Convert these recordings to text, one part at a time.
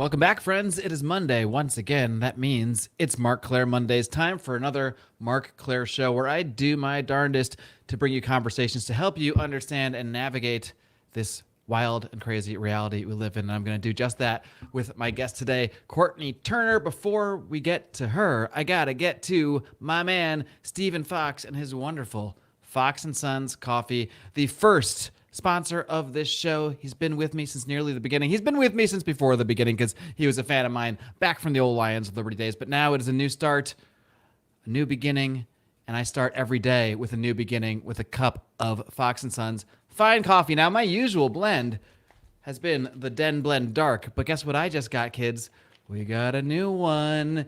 Welcome back, friends. It is Monday once again. That means it's Marc Clair Mondays. Time for another Marc Clair Show where I do my darndest to bring you conversations to help you understand and navigate this wild and crazy reality we live in. And I'm going to do just that with my guest today, Courtenay Turner. Before we get to her, I got to get to my man, Stephen Fox, and his wonderful Fox & Sons Coffee, the first sponsor of this show. He's been with me since nearly the beginning. He's been with me since before the beginning because he was a fan of mine back from the old Lions of Liberty days. But now it is a new start, a new beginning, and I start every day with a new beginning with a cup of Fox & Sons fine coffee. Now, my usual blend has been the Den Blend Dark, but guess what I just got, kids? We got a new one.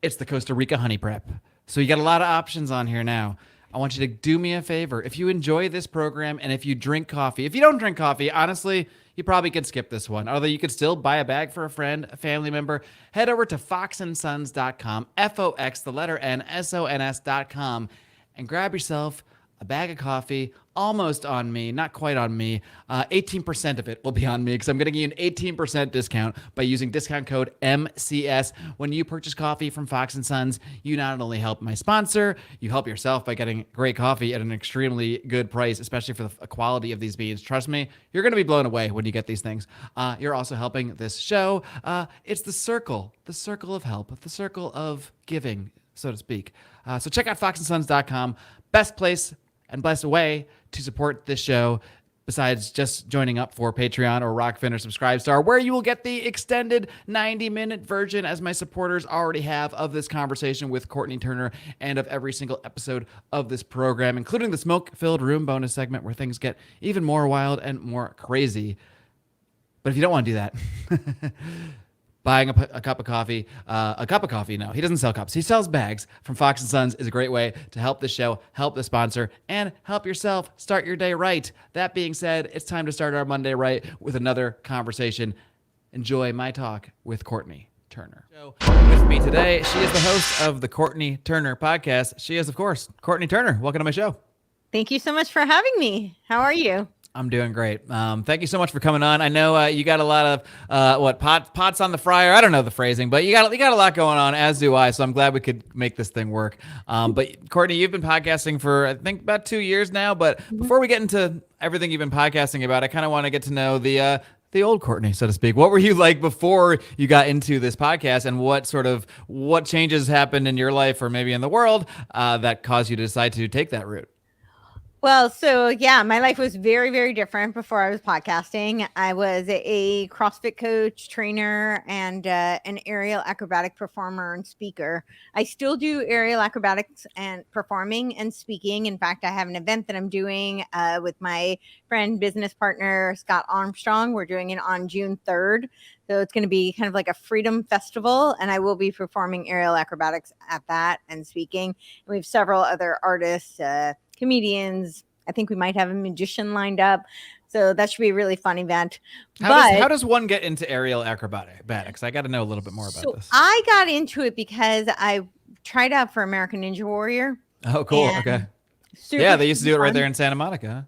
It's the Costa Rica Honey Prep. So you got a lot of options on here now. I want you to do me a favor. If you enjoy this program and if you drink coffee, if you don't drink coffee, honestly, you probably could skip this one. Although you could still buy a bag for a friend, a family member. Head over to foxandsons.com, F-O-X, the letter N, S-O-N-S.com, and grab yourself a bag of coffee, almost on me, not quite on me. 18% of it will be on me because I'm going to give you an 18% discount by using discount code MCS. When you purchase coffee from Fox & Sons, you not only help my sponsor, you help yourself by getting great coffee at an extremely good price, especially for the quality of these beans. Trust me, you're going to be blown away when you get these things. You're also helping this show. It's the circle of help, the circle of giving, so to speak. So check out foxandsons.com. Best place and best way to support this show besides just joining up for Patreon or Rockfin or Subscribestar, where you will get the extended 90-minute version, as my supporters already have, of this conversation with Courtenay Turner and of every single episode of this program, including the smoke-filled room bonus segment where things get even more wild and more crazy. But if you don't want to do that, buying a cup of coffee, no, he doesn't sell cups. He sells bags from Fox & Sons is a great way to help the show, help the sponsor, and help yourself start your day right. That being said, it's time to start our Monday right with another conversation. Enjoy my talk with Courtenay Turner. With me today, she is the host of the Courtenay Turner Podcast. She is, of course, Courtenay Turner. Welcome to my show. Thank you so much for having me. How are you? I'm doing great. Thank you so much for coming on. I know you got a lot of pots on the fryer. I don't know the phrasing, but you got a lot going on, as do I. So I'm glad we could make this thing work. But Courtenay, you've been podcasting for I think about 2 years now. But before we get into everything you've been podcasting about, I kind of want to get to know the old Courtenay, so to speak. What were you like before you got into this podcast, and what changes happened in your life or maybe in the world that caused you to decide to take that route? Well, so yeah, my life was very, very different before I was podcasting. I was a CrossFit coach, trainer, and an aerial acrobatic performer and speaker. I still do aerial acrobatics and performing and speaking. In fact, I have an event that I'm doing with my friend, business partner, Scott Armstrong. We're doing it on June 3rd. So it's going to be kind of like a freedom festival, and I will be performing aerial acrobatics at that and speaking. And we have several other artists, comedians. I think we might have a magician lined up. So that should be a really fun event. How does one get into aerial acrobatics? I got to know a little bit more about this. I got into it because I tried out for American Ninja Warrior. Oh, cool. Okay. Yeah, they used to do it right there in Santa Monica. Huh?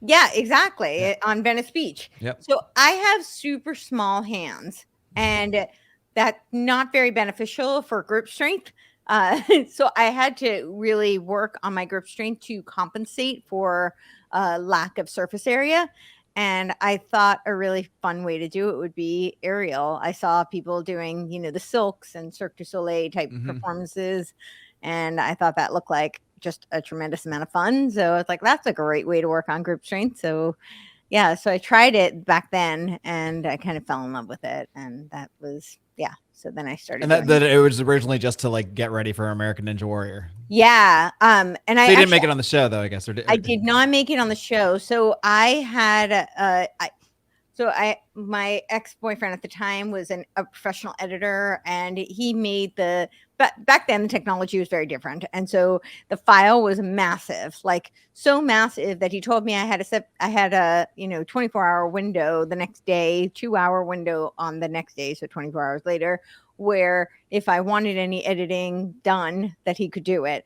Yeah, exactly. On Venice Beach. Yep. So I have super small hands, and that's not very beneficial for grip strength. So I had to really work on my grip strength to compensate for lack of surface area. And I thought a really fun way to do it would be aerial. I saw people doing, the Silks and Cirque du Soleil type performances. And I thought that looked like just a tremendous amount of fun. So it's like, that's a great way to work on grip strength. So yeah, so I tried it back then and I kind of fell in love with it. And that was, yeah. So then I started. And that it was originally just to like get ready for American Ninja Warrior. Yeah. And so you didn't make it on the show though, I guess. I did not make it on the show. So I had, my ex-boyfriend at the time was a professional editor, and he made but back then the technology was very different. And so the file was massive, like so massive that he told me I had a 24-hour window the next day, 2-hour window on the next day. So 24 hours later, where if I wanted any editing done, that he could do it.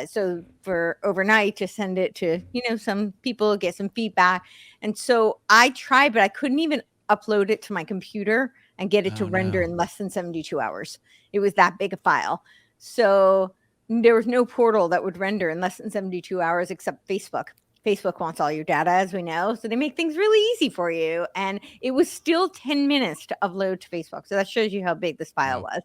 So for overnight to send it to, some people, get some feedback. And so I tried, but I couldn't even upload it to my computer and get it to Oh render no. in less than 72 hours. It was that big a file. So there was no portal that would render in less than 72 hours except Facebook. Facebook wants all your data, as we know. So they make things really easy for you. And it was still 10 minutes to upload to Facebook. So that shows you how big this file Wow. was.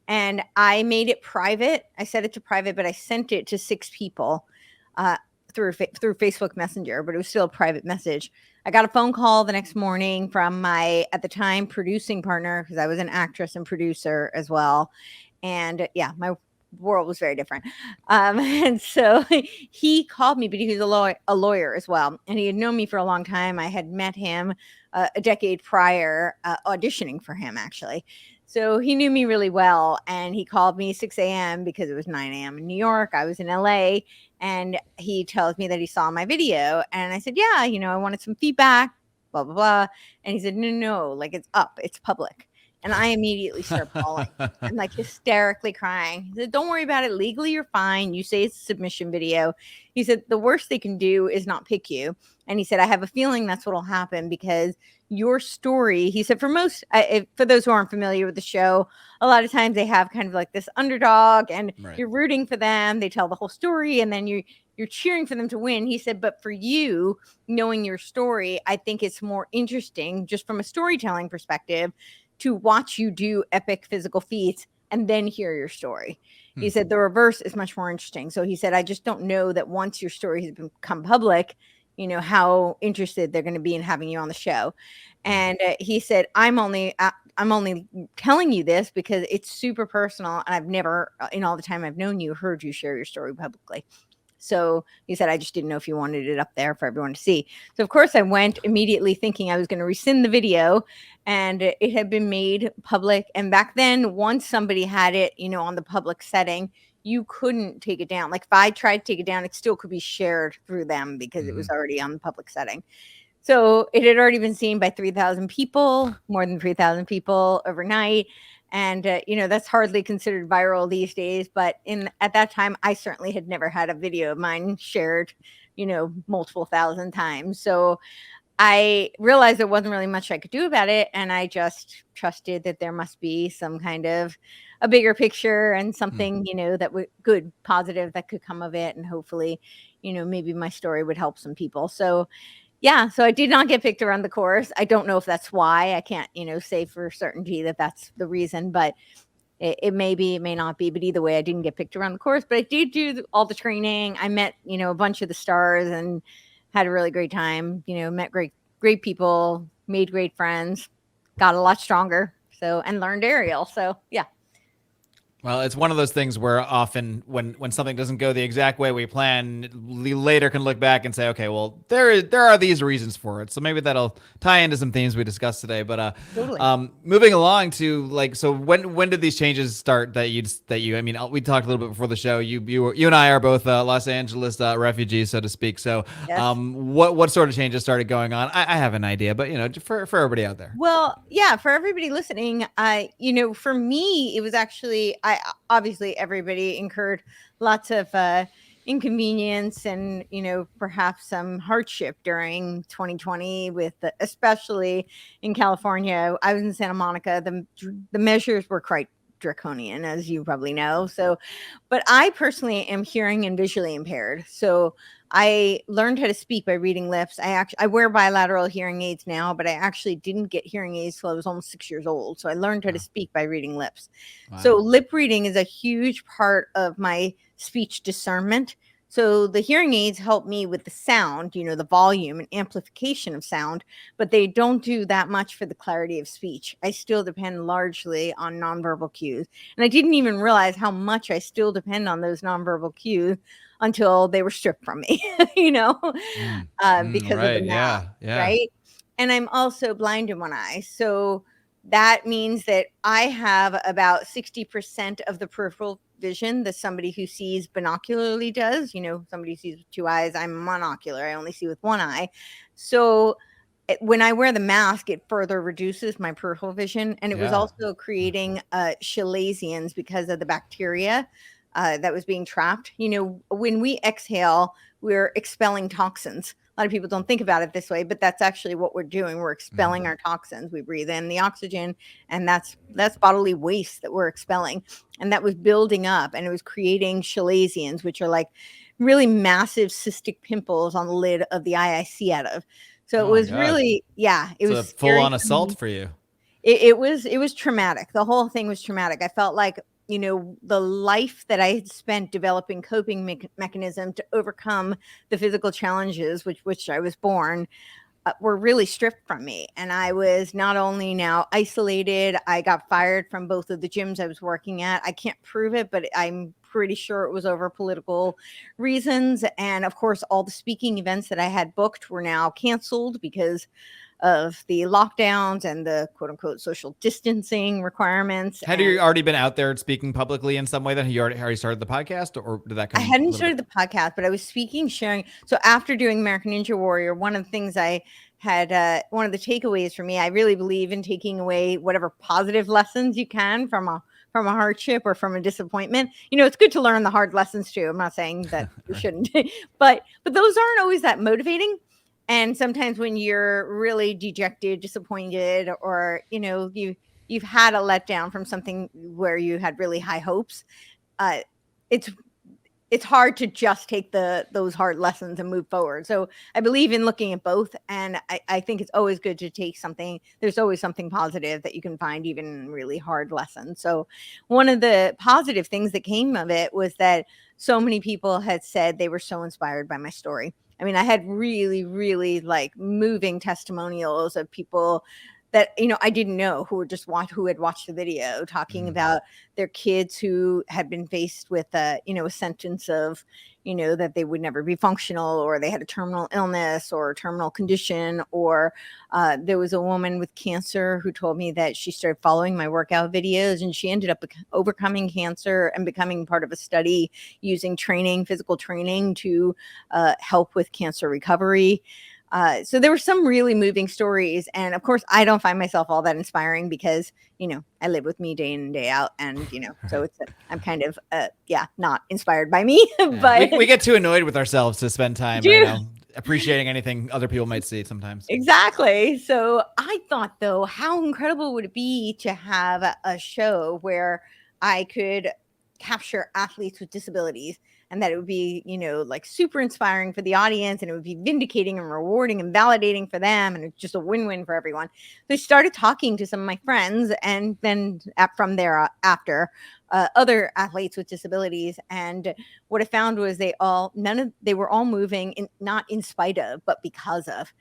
And I made it private. I set it to private, but I sent it to 6 people uh, through Facebook Messenger, but it was still a private message. I got a phone call the next morning from my, at the time, producing partner, because I was an actress and producer as well. And yeah, my world was very different. And so he called me, but he was a lawyer as well. And he had known me for a long time. I had met him a decade prior, auditioning for him, actually. So he knew me really well. And he called me 6 a.m. because it was 9 a.m. in New York. I was in LA. And he tells me that he saw my video. And I said, yeah, I wanted some feedback, blah, blah, blah. And he said, no, like it's up, it's public. And I immediately start bawling. I'm like hysterically crying. He said, don't worry about it. Legally, you're fine. You say it's a submission video. He said, the worst they can do is not pick you. And he said, I have a feeling that's what will happen because your story, he said, for those who aren't familiar with the show, a lot of times they have kind of like this underdog and Right. you're rooting for them. They tell the whole story and then you're cheering for them to win. He said, but for you, knowing your story, I think it's more interesting just from a storytelling perspective to watch you do epic physical feats and then hear your story. He said the reverse is much more interesting. So he said, I just don't know that once your story has become public, how interested they're going to be in having you on the show. And he said, I'm only telling you this because it's super personal. And I've never, in all the time I've known you, heard you share your story publicly. So he said, I just didn't know if you wanted it up there for everyone to see. So, of course, I went immediately thinking I was going to rescind the video, and it had been made public. And back then, once somebody had it, on the public setting, you couldn't take it down. Like if I tried to take it down, it still could be shared through them because it was already on the public setting. So it had already been seen by 3,000 people, more than 3,000 people overnight. And, that's hardly considered viral these days. But at that time, I certainly had never had a video of mine shared, multiple thousand times. So I realized there wasn't really much I could do about it. And I just trusted that there must be some kind of a bigger picture and something, that would good, positive that could come of it. And hopefully, maybe my story would help some people. So yeah, so I did not get picked to run the course. I don't know if that's why. I can't, say for certainty that that's the reason, but it may be, it may not be. But either way, I didn't get picked to run the course. But I did do all the training. I met, a bunch of the stars and had a really great time. Met great people, made great friends, got a lot stronger. So and learned aerial. So yeah. Well, it's one of those things where often when something doesn't go the exact way we plan, we later can look back and say, okay, well, there are these reasons for it. So maybe that'll tie into some themes we discussed today. But Totally. moving along to so when did these changes start that you I mean, we talked a little bit before the show. You and I are both Los Angeles refugees, so to speak. So Yes. what sort of changes started going on? I have an idea, but for everybody out there. Well, yeah, for everybody listening, for me, it was actually, I obviously everybody incurred lots of inconvenience and, perhaps some hardship during 2020 with especially in California. I was in Santa Monica. The measures were quite draconian, as you probably know. So, but I personally am hearing and visually impaired. So I learned how to speak by reading lips. I wear bilateral hearing aids now, but I actually didn't get hearing aids till I was almost 6 years old. So I learned how to speak by reading lips. Wow. So lip reading is a huge part of my speech discernment. So the hearing aids help me with the sound, the volume and amplification of sound, but they don't do that much for the clarity of speech. I still depend largely on nonverbal cues. And I didn't even realize how much I still depend on those nonverbal cues until they were stripped from me, because of the Right. mask, Yeah. right? And I'm also blind in one eye. So that means that I have about 60% of the peripheral vision that somebody who sees binocularly does. Somebody sees with 2 eyes. I'm monocular. I only see with 1 eye. So when I wear the mask, it further reduces my peripheral vision. And it was also creating chalazions because of the bacteria that was being trapped. When we exhale, we're expelling toxins A lot of people don't think about it this way, but that's actually what we're doing. We're expelling our toxins. We breathe in the oxygen, and that's bodily waste that we're expelling. And that was building up, and it was creating chalazions, which are like really massive cystic pimples on the lid of the eye I see out of. So it was really, it was a full on assault for you. It was traumatic. The whole thing was traumatic. I felt like, the life that I had spent developing coping mechanism to overcome the physical challenges which I was born were really stripped from me. And I was not only now isolated, I got fired from both of the gyms I was working at. I can't prove it, but I'm pretty sure it was over political reasons. And of course, all the speaking events that I had booked were now canceled because of the lockdowns and the quote unquote social distancing requirements. Had you already been out there speaking publicly in some way? Then you already started the podcast, or did that come? I hadn't started the podcast, but I was speaking, sharing. So after doing American Ninja Warrior, one of the things I had, one of the takeaways for me, I really believe in taking away whatever positive lessons you can from a hardship or from a disappointment. It's good to learn the hard lessons too. I'm not saying that you shouldn't, but those aren't always that motivating. And sometimes when you're really dejected, disappointed, or, you've had a letdown from something where you had really high hopes, it's hard to just take those hard lessons and move forward. So I believe in looking at both. And I think it's always good to take something. There's always something positive that you can find even in really hard lessons. So one of the positive things that came of it was that so many people had said they were so inspired by my story. I mean, I had really, really like moving testimonials of people that, I didn't know who had watched the video talking about their kids who had been faced with a sentence of, that they would never be functional, or they had a terminal illness or a terminal condition, or there was a woman with cancer who told me that she started following my workout videos and she ended up overcoming cancer and becoming part of a study using physical training to help with cancer recovery. So there were some really moving stories. And of course, I don't find myself all that inspiring because, I live with me day in and day out. And, so I'm kind of, not inspired by me. But we get too annoyed with ourselves to spend time, appreciating anything other people might see sometimes. Exactly. So I thought, though, how incredible would it be to have a show where I could capture athletes with disabilities, and that it would be, like super inspiring for the audience, and it would be vindicating and rewarding and validating for them. And it's just a win-win for everyone. So I started talking to some of my friends, and then from there after other athletes with disabilities. And what I found was they were all moving not in spite of, but because of.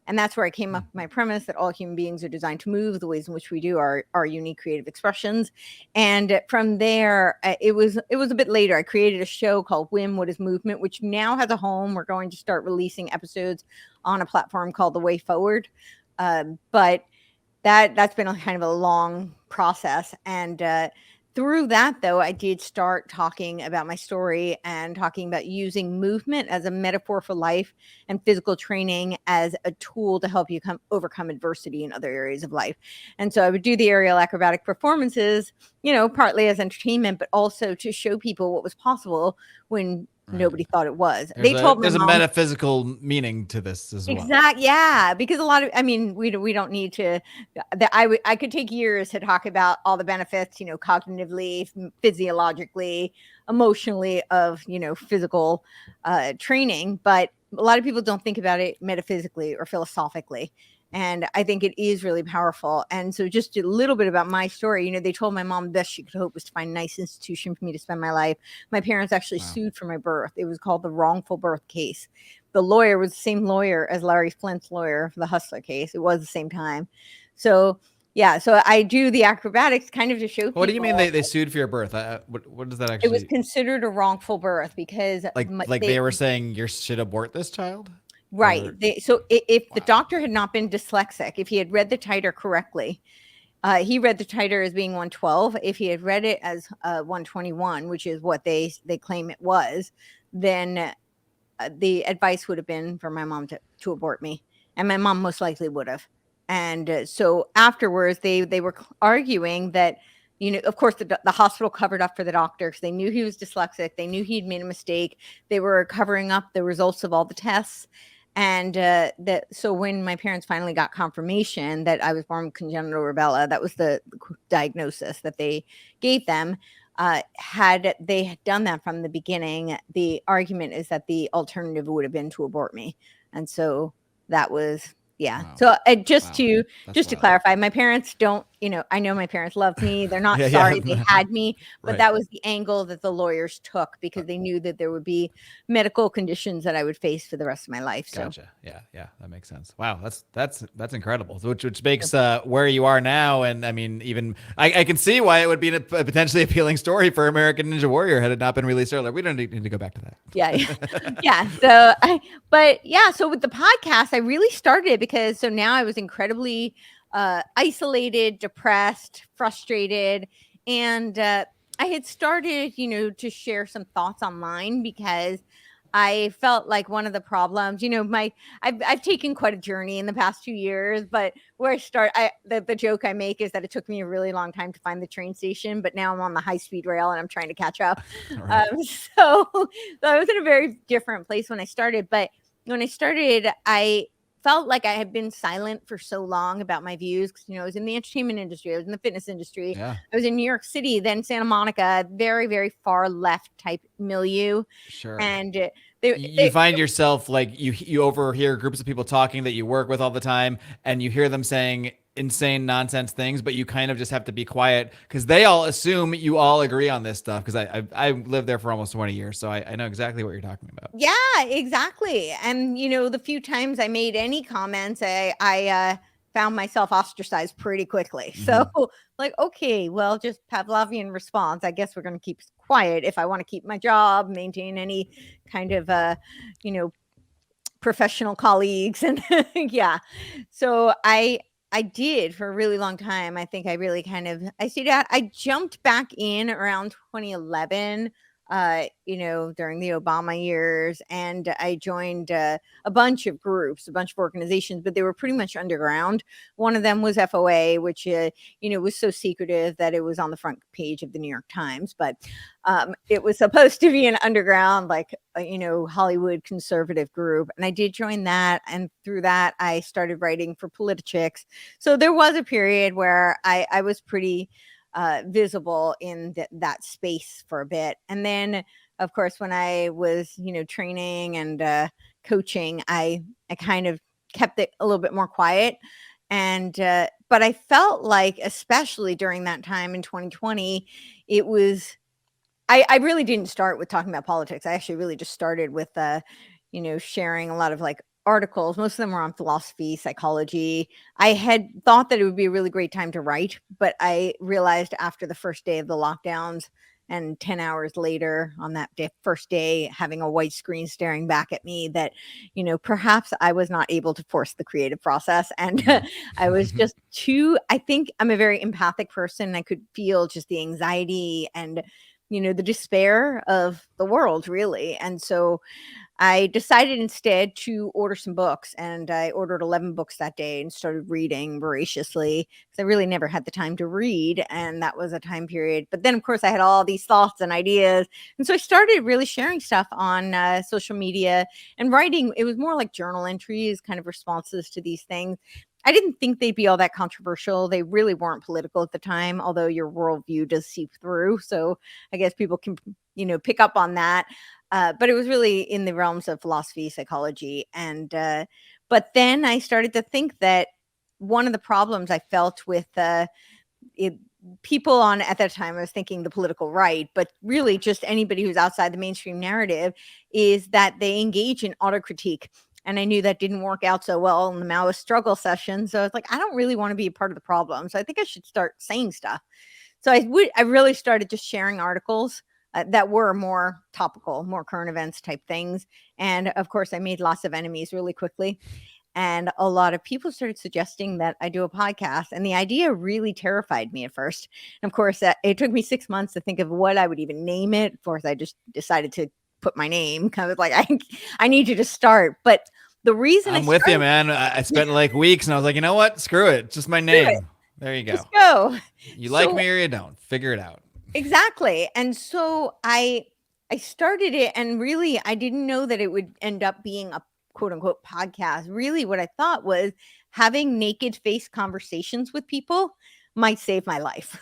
And that's where I came up with my premise that all human beings are designed to move. The ways in which we do are unique creative expressions. And from there, it was a bit later. I created a show called WIM, What is Movement, which now has a home. We're going to start releasing episodes on a platform called The Way Forward. But that's been kind of a long process. And through that, though, I did start talking about my story and talking about using movement as a metaphor for life and physical training as a tool to help you overcome adversity in other areas of life. And so I would do the aerial acrobatic performances, partly as entertainment, but also to show people what was possible when nobody thought it was. There's a metaphysical meaning to this as well. Exactly. Yeah. Because we don't need to, I could take years to talk about all the benefits, cognitively, physiologically, emotionally of, physical training. But a lot of people don't think about it metaphysically or philosophically. And I think it is really powerful. And so just a little bit about my story, they told my mom the best she could hope was to find a nice institution for me to spend my life. My parents actually sued for my birth. It was called the wrongful birth case. The lawyer was the same lawyer as Larry Flint's lawyer for the Hustler case. It was the same time. So, so I do the acrobatics kind of to show people. What do you mean they sued for your birth? What does that actually? It was considered a wrongful birth because they were saying you should abort this child? Right. So if the doctor had not been dyslexic, if he had read the titer correctly, he read the titer as being 112. If he had read it as 121, which is what they claim it was, then the advice would have been for my mom to abort me. And my mom most likely would have. And so afterwards, they were arguing that, of course, the hospital covered up for the doctor because they knew he was dyslexic. They knew he'd made a mistake. They were covering up the results of all the tests. And so when my parents finally got confirmation that I was born with congenital rubella, that was the diagnosis that they gave them. Had they had done that from the beginning, the argument is that the alternative would have been to abort me. And so that was, yeah. Wow. So Wow. just to That's wild. clarify, my parents don't, I know my parents love me. They're not Yeah, sorry yeah. they had me, but Right. that was the angle that the lawyers took because they knew that there would be medical conditions that I would face for the rest of my life. So Gotcha. Yeah, yeah, that makes sense. Wow, that's incredible. Which makes where you are now, and I mean, even I can see why it would be a potentially appealing story for American Ninja Warrior had it not been released earlier. We don't need to go back to that. yeah, yeah. So with the podcast, I really started because so now I was incredibly isolated, depressed, frustrated, and I had started, to share some thoughts online because I felt like one of the problems, I've taken quite a journey in the past 2 years, but where the joke I make is that it took me a really long time to find the train station, but now I'm on the high speed rail and I'm trying to catch up. Right. So I was in a very different place when I started, but when I started, I felt like I had been silent for so long about my views because I was in the entertainment industry, I was in the fitness industry, Yeah. I was in New York City, then Santa Monica, very, very far left type milieu. Sure. And you find yourself like you overhear groups of people talking that you work with all the time, and you hear them saying insane nonsense things, but you kind of just have to be quiet because they all assume you all agree on this stuff. Because I lived there for almost 20 years, so I know exactly what you're talking about. Yeah, exactly. And the few times I made any comments, I found myself ostracized pretty quickly. So like, okay, well, just Pavlovian response. I guess we're going to keep quiet if I want to keep my job, maintain any kind of professional colleagues, and yeah. So I did for a really long time. I think I really I see that I jumped back in around 2011, during the Obama years, and I joined a bunch of groups, a bunch of organizations, but they were pretty much underground. One of them was FOA, which was so secretive that it was on the front page of the New York Times, but it was supposed to be an underground, like Hollywood conservative group, and I did join that, and through that I started writing for Politichicks. So there was a period where I was pretty visible in that space for a bit. And then of course when I was training and coaching, I kind of kept it a little bit more quiet. And but I felt like especially during that time in 2020, it was I really didn't start with talking about politics. I actually really just started with sharing a lot of like articles. Most of them were on philosophy, psychology. I had thought that it would be a really great time to write, but I realized after the first day of the lockdowns and 10 hours later on that first day, having a white screen staring back at me, that, perhaps I was not able to force the creative process. And I was just I think I'm a very empathic person. I could feel just the anxiety and, the despair of the world, really. And so I decided instead to order some books, and I ordered 11 books that day and started reading voraciously because I really never had the time to read. And that was a time period. But then, of course, I had all these thoughts and ideas. And so I started really sharing stuff on social media and writing. It was more like journal entries, kind of responses to these things. I didn't think they'd be all that controversial. They really weren't political at the time, although your worldview does seep through. So I guess people can, pick up on that. But it was really in the realms of philosophy, psychology. And but then I started to think that one of the problems I felt with people on at that time, I was thinking the political right, but really just anybody who's outside the mainstream narrative, is that they engage in autocritique. And I knew that didn't work out so well in the Maoist struggle session. So I was like, I don't really want to be a part of the problem. So I think I should start saying stuff. So I really started just sharing articles that were more topical, more current events type things. And of course, I made lots of enemies really quickly. And a lot of people started suggesting that I do a podcast. And the idea really terrified me at first. And of course, it took me 6 months to think of what I would even name it. Of course, I just decided to put my name, kind of like, I need you to start. But the reason I'm with you, man. I spent like weeks and I was like, you know what? Screw it. It's just my name. There you go. Just go. You like me or you don't. Figure it out. Exactly. And so I started it, and really I didn't know that it would end up being a quote unquote podcast, really what I thought was having naked face conversations with people might save my life.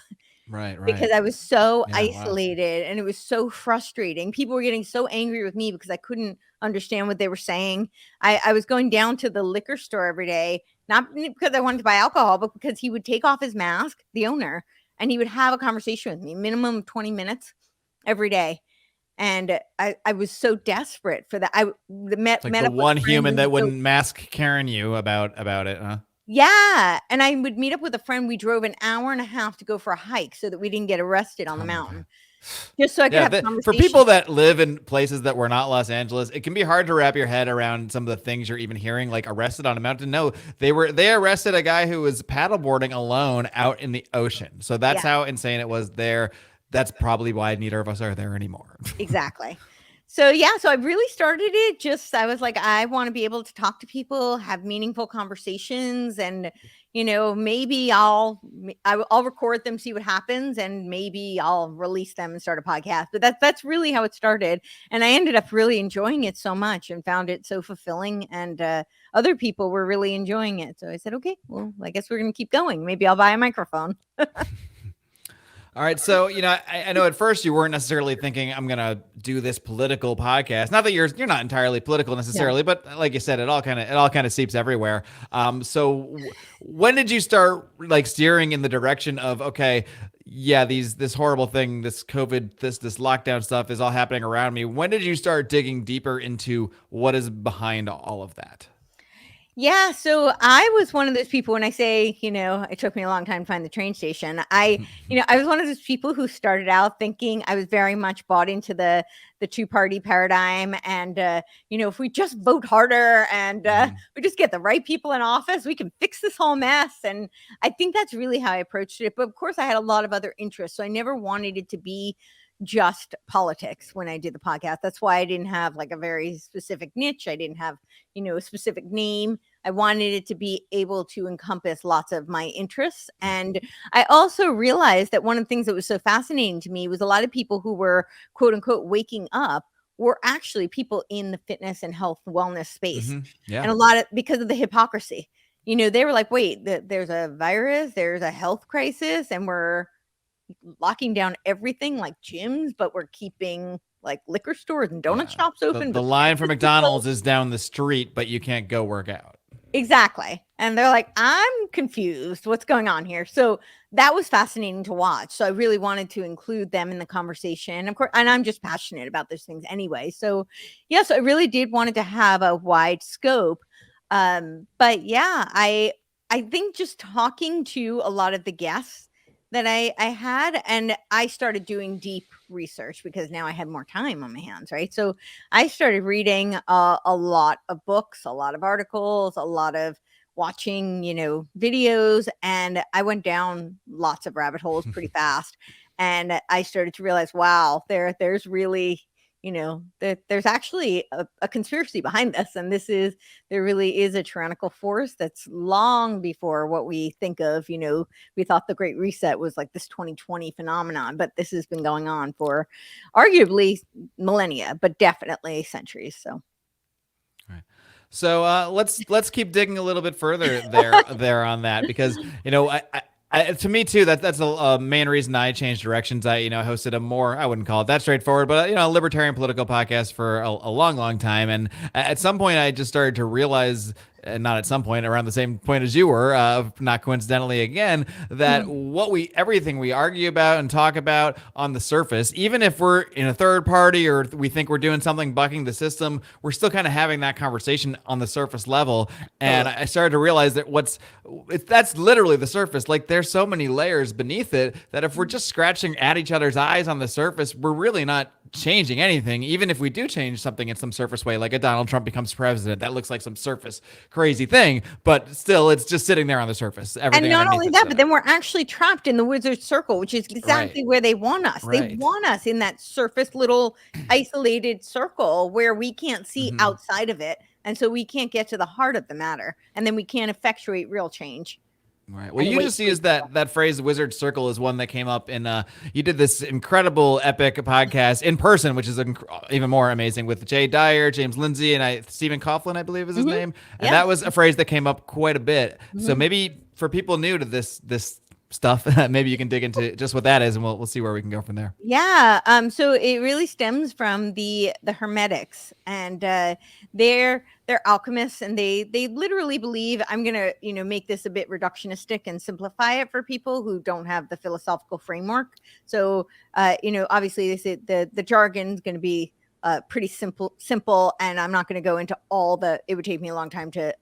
Right, Because right. I was so Yeah, wow. isolated and it was so frustrating. People were getting so angry with me because I couldn't understand what they were saying. I was going down to the liquor store every day, not because I wanted to buy alcohol, but because he would take off his mask, the owner, and he would have a conversation with me, minimum of 20 minutes every day. And I was so desperate for that. It's like met the up with one a friend. human that wouldn't mask Karen you about it, huh? Yeah, and I would meet up with a friend. We drove an hour and a half to go for a hike so that we didn't get arrested on the Oh my god. mountain, just so I could Yeah, have for conversations. people that live in places that were not Los Angeles, it can be hard to wrap your head around some of the things you're even hearing, like arrested on a mountain. No, they arrested a guy who was paddleboarding alone out in the ocean. So that's Yeah, how insane it was there. That's probably why neither of us are there anymore. exactly. So yeah, so I really started it just I was like, I want to be able to talk to people, have meaningful conversations, and maybe I'll record them, see what happens, and maybe I'll release them and start a podcast. But that's really how it started, and I ended up really enjoying it so much and found it so fulfilling, and other people were really enjoying it. So I said, okay, well, I guess we're gonna keep going. Maybe I'll buy a microphone. All right, so I know at first you weren't necessarily thinking I'm gonna do this political podcast. Not that you're not entirely political No. necessarily, but like you said, it all kind of seeps everywhere. When did you start like steering in the direction of okay, yeah, this horrible thing, this COVID, this lockdown stuff is all happening around me? When did you start digging deeper into what is behind all of that? Yeah, so I was one of those people when I say, it took me a long time to find the train station. I was one of those people who started out thinking I was very much bought into the two-party paradigm and if we just vote harder and Mhm. we just get the right people in office, we can fix this whole mess. And I think that's really how I approached it. But of course I had a lot of other interests, so I never wanted it to be just politics when I did the podcast. That's why I didn't have like a very specific niche. I didn't have, a specific name. I wanted it to be able to encompass lots of my interests. And I also realized that one of the things that was so fascinating to me was a lot of people who were quote unquote waking up were actually people in the fitness and health wellness space. Yeah. And a lot of because of the hypocrisy. They were like, wait, there's a virus, there's a health crisis, and we're locking down everything like gyms, but we're keeping like liquor stores and donut Yeah. shops The open. the But line for business is closed. McDonald's is down the street, but you can't go work out. Exactly. And they're like, I'm confused. What's going on here? So that was fascinating to watch. So I really wanted to include them in the conversation. Of course, and I'm just passionate about those things anyway. So yes, I really did wanted to have a wide scope. But yeah, I think just talking to a lot of the guests that I had, and I started doing deep research because now I had more time on my hands, right? So I started reading a lot of books, a lot of articles, a lot of watching, videos, and I went down lots of rabbit holes pretty fast. And I started to realize, wow, there's really, there's actually a conspiracy behind this, and there really is a tyrannical force that's long before what we think of. We thought the Great Reset was like this 2020 phenomenon, but this has been going on for arguably millennia, but definitely centuries. So So let's keep digging a little bit further there on that because to me too that's a main reason I changed directions. I hosted a more, I wouldn't call it that straightforward, but a libertarian political podcast for a long time, and at some point I just started to realize, and not at some point, around the same point as you were, not coincidentally again, that everything we argue about and talk about on the surface, even if we're in a third party or we think we're doing something bucking the system, we're still kind of having that conversation on the surface level. And I started to realize that that's literally the surface. Like there's so many layers beneath it that if we're just scratching at each other's eyes on the surface, we're really not changing anything. Even if we do change something in some surface way, like a Donald Trump becomes president, that looks like some surface crazy thing, but still it's just sitting there on the surface. and Everything not underneath only it that, still. but then we're actually trapped in the wizard circle, which is exactly Right. where they want us. They Right. want us in that surface little isolated circle where we can't see Mhm. outside of it. And so we can't get to the heart of the matter. And then we can't effectuate real change. Right. Well, you just used that phrase "wizard circle" as one that came up in. You did this incredible, epic podcast in person, which is even more amazing, with Jay Dyer, James Lindsay, and Stephen Coughlin, I believe is his name. And that was a phrase that came up quite a bit. So maybe for people new to this stuff, maybe you can dig into just what that is, and we'll see where we can go from there. Yeah. So it really stems from the Hermetics, and they're alchemists, and they literally believe, I'm gonna make this a bit reductionistic and simplify it for people who don't have the philosophical framework. So obviously the jargon's going to be pretty simple, and I'm not going to go into it would take me a long time to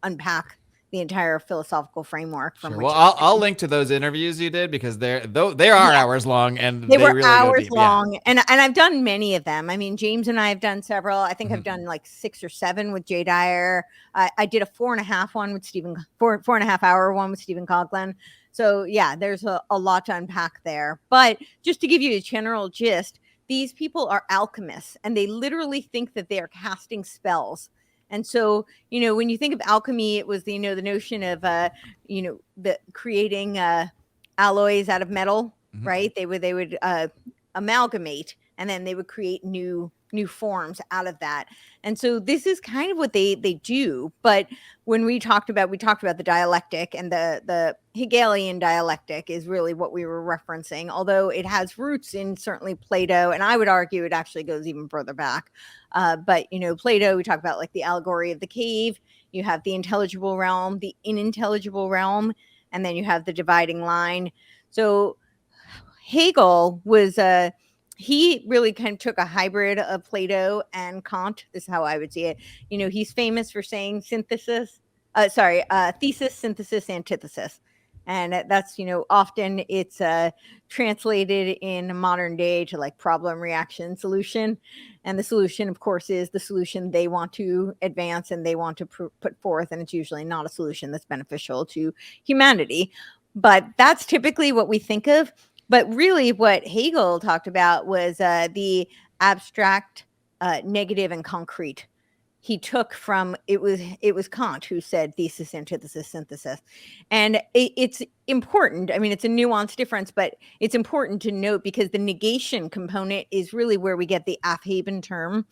unpack the entire philosophical framework from which I'll link to those interviews you did, because they are hours long, and they were really hours long. Yeah. And I've done many of them. I mean, James and I have done several. I think I've done like 6 or 7 with Jay Dyer. I did a 4.5 one with 4.5 hour one with Stephen Coughlin. So yeah, there's a lot to unpack there. But just to give you a general gist, these people are alchemists, and they literally think that they are casting spells. And so, when you think of alchemy, it was the notion of, the creating alloys out of metal, right? They would amalgamate, and then they would create new forms out of that. And so this is kind of what they do. But when we talked about the dialectic, and the Hegelian dialectic is really what we were referencing, although it has roots in certainly Plato, and I would argue it actually goes even further back. But Plato, we talk about like the allegory of the cave. You have the intelligible realm, the unintelligible realm, and then you have the dividing line. So Hegel was he really kind of took a hybrid of Plato and Kant. This is how I would see it. He's famous for saying thesis, synthesis, antithesis. And that's, often it's translated in modern day to like problem, reaction, solution. And the solution, of course, is the solution they want to advance and they want to put forth. And it's usually not a solution that's beneficial to humanity. But that's typically what we think of. But really what Hegel talked about was the abstract, negative, and concrete. He took from, it was Kant who said thesis, antithesis, synthesis. And it's important. I mean, it's a nuanced difference, but it's important to note, because the negation component is really where we get the Afhaben term.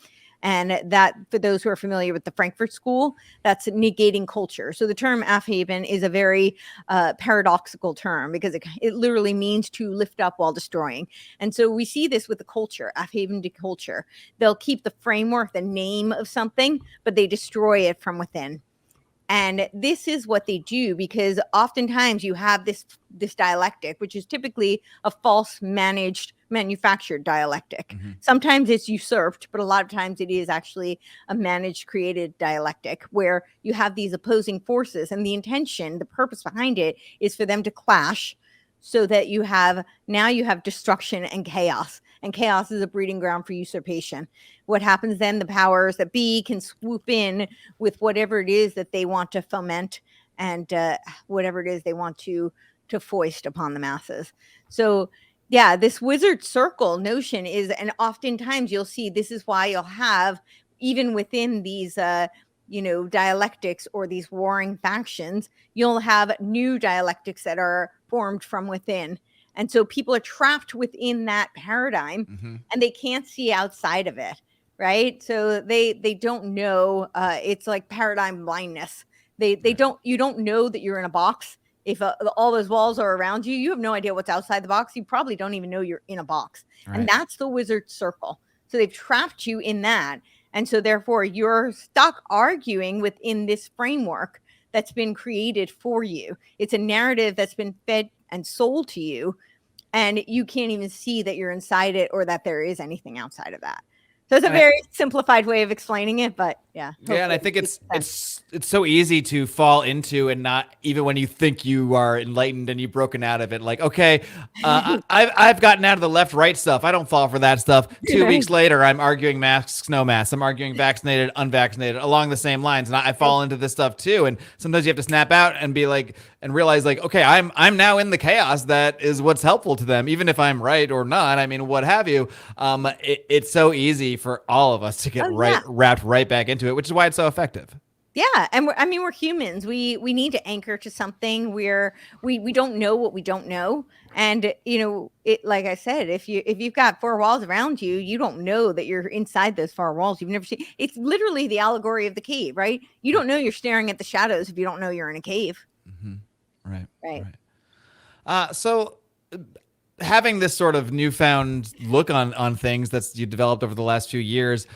And that, for those who are familiar with the Frankfurt School, that's negating culture. So the term Afhaben is a very paradoxical term, because it literally means to lift up while destroying. And so we see this with the culture, Afhaben to culture. They'll keep the framework, the name of something, but they destroy it from within. And this is what they do, because oftentimes you have this dialectic, which is typically a false manufactured dialectic. Sometimes it's usurped, but a lot of times it is actually a managed, created dialectic, where you have these opposing forces, and the intention, the purpose behind it is for them to clash, so that you have destruction and chaos. And chaos is a breeding ground for usurpation. What happens then? The powers that be can swoop in with whatever it is that they want to foment, and whatever it is they want to foist upon the masses. So yeah, this wizard circle notion is, and oftentimes you'll see, this is why you'll have, even within these dialectics or these warring factions, you'll have new dialectics that are formed from within. And so people are trapped within that paradigm, and they can't see outside of it, right? So they don't know. It's like paradigm blindness. You don't know that you're in a box. If all those walls are around you, you have no idea what's outside the box. You probably don't even know you're in a box. Right. And that's the wizard circle. So they've trapped you in that. And so therefore you're stuck arguing within this framework that's been created for you. It's a narrative that's been fed and sold to you, and you can't even see that you're inside it, or that there is anything outside of that. So it's a very simplified way of explaining it, but yeah. Yeah, and I think it's so easy to fall into, and not even when you think you are enlightened and you've broken out of it. Like, okay, I've gotten out of the left-right stuff. I don't fall for that stuff. 2 weeks later, I'm arguing masks, no masks. I'm arguing vaccinated, unvaccinated, along the same lines, and I fall into this stuff too. And sometimes you have to snap out and be like, and realize like, okay, I'm now in the chaos that is what's helpful to them, even if I'm right or not. I mean, what have you? It's so easy for all of us to get wrapped right back into it, which is why it's so effective. Yeah, and we're humans. We need to anchor to something. We don't know what we don't know, and it, like I said, if you've got four walls around you, you don't know that you're inside those four walls. You've never seen. It's literally the allegory of the cave, right? You don't know you're staring at the shadows if you don't know you're in a cave. Right. Right. Right. So having this sort of newfound look on things that's you developed over the last few years,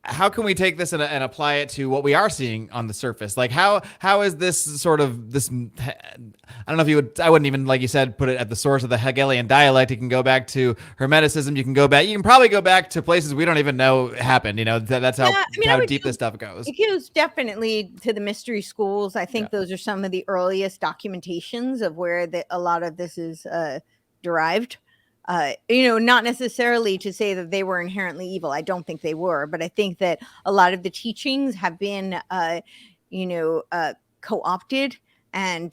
how can we take this and apply it to what we are seeing on the surface? Like how is this sort of this? I don't know if you would. I wouldn't even, like you said, put it at the source of the Hegelian dialect. You can go back to Hermeticism. You can probably go back to places we don't even know happened. That's how deep this stuff goes. It goes definitely to the mystery schools. I think those are some of the earliest documentations of where a lot of this is derived. Not necessarily to say that they were inherently evil. I don't think they were, but I think that a lot of the teachings have been, co-opted and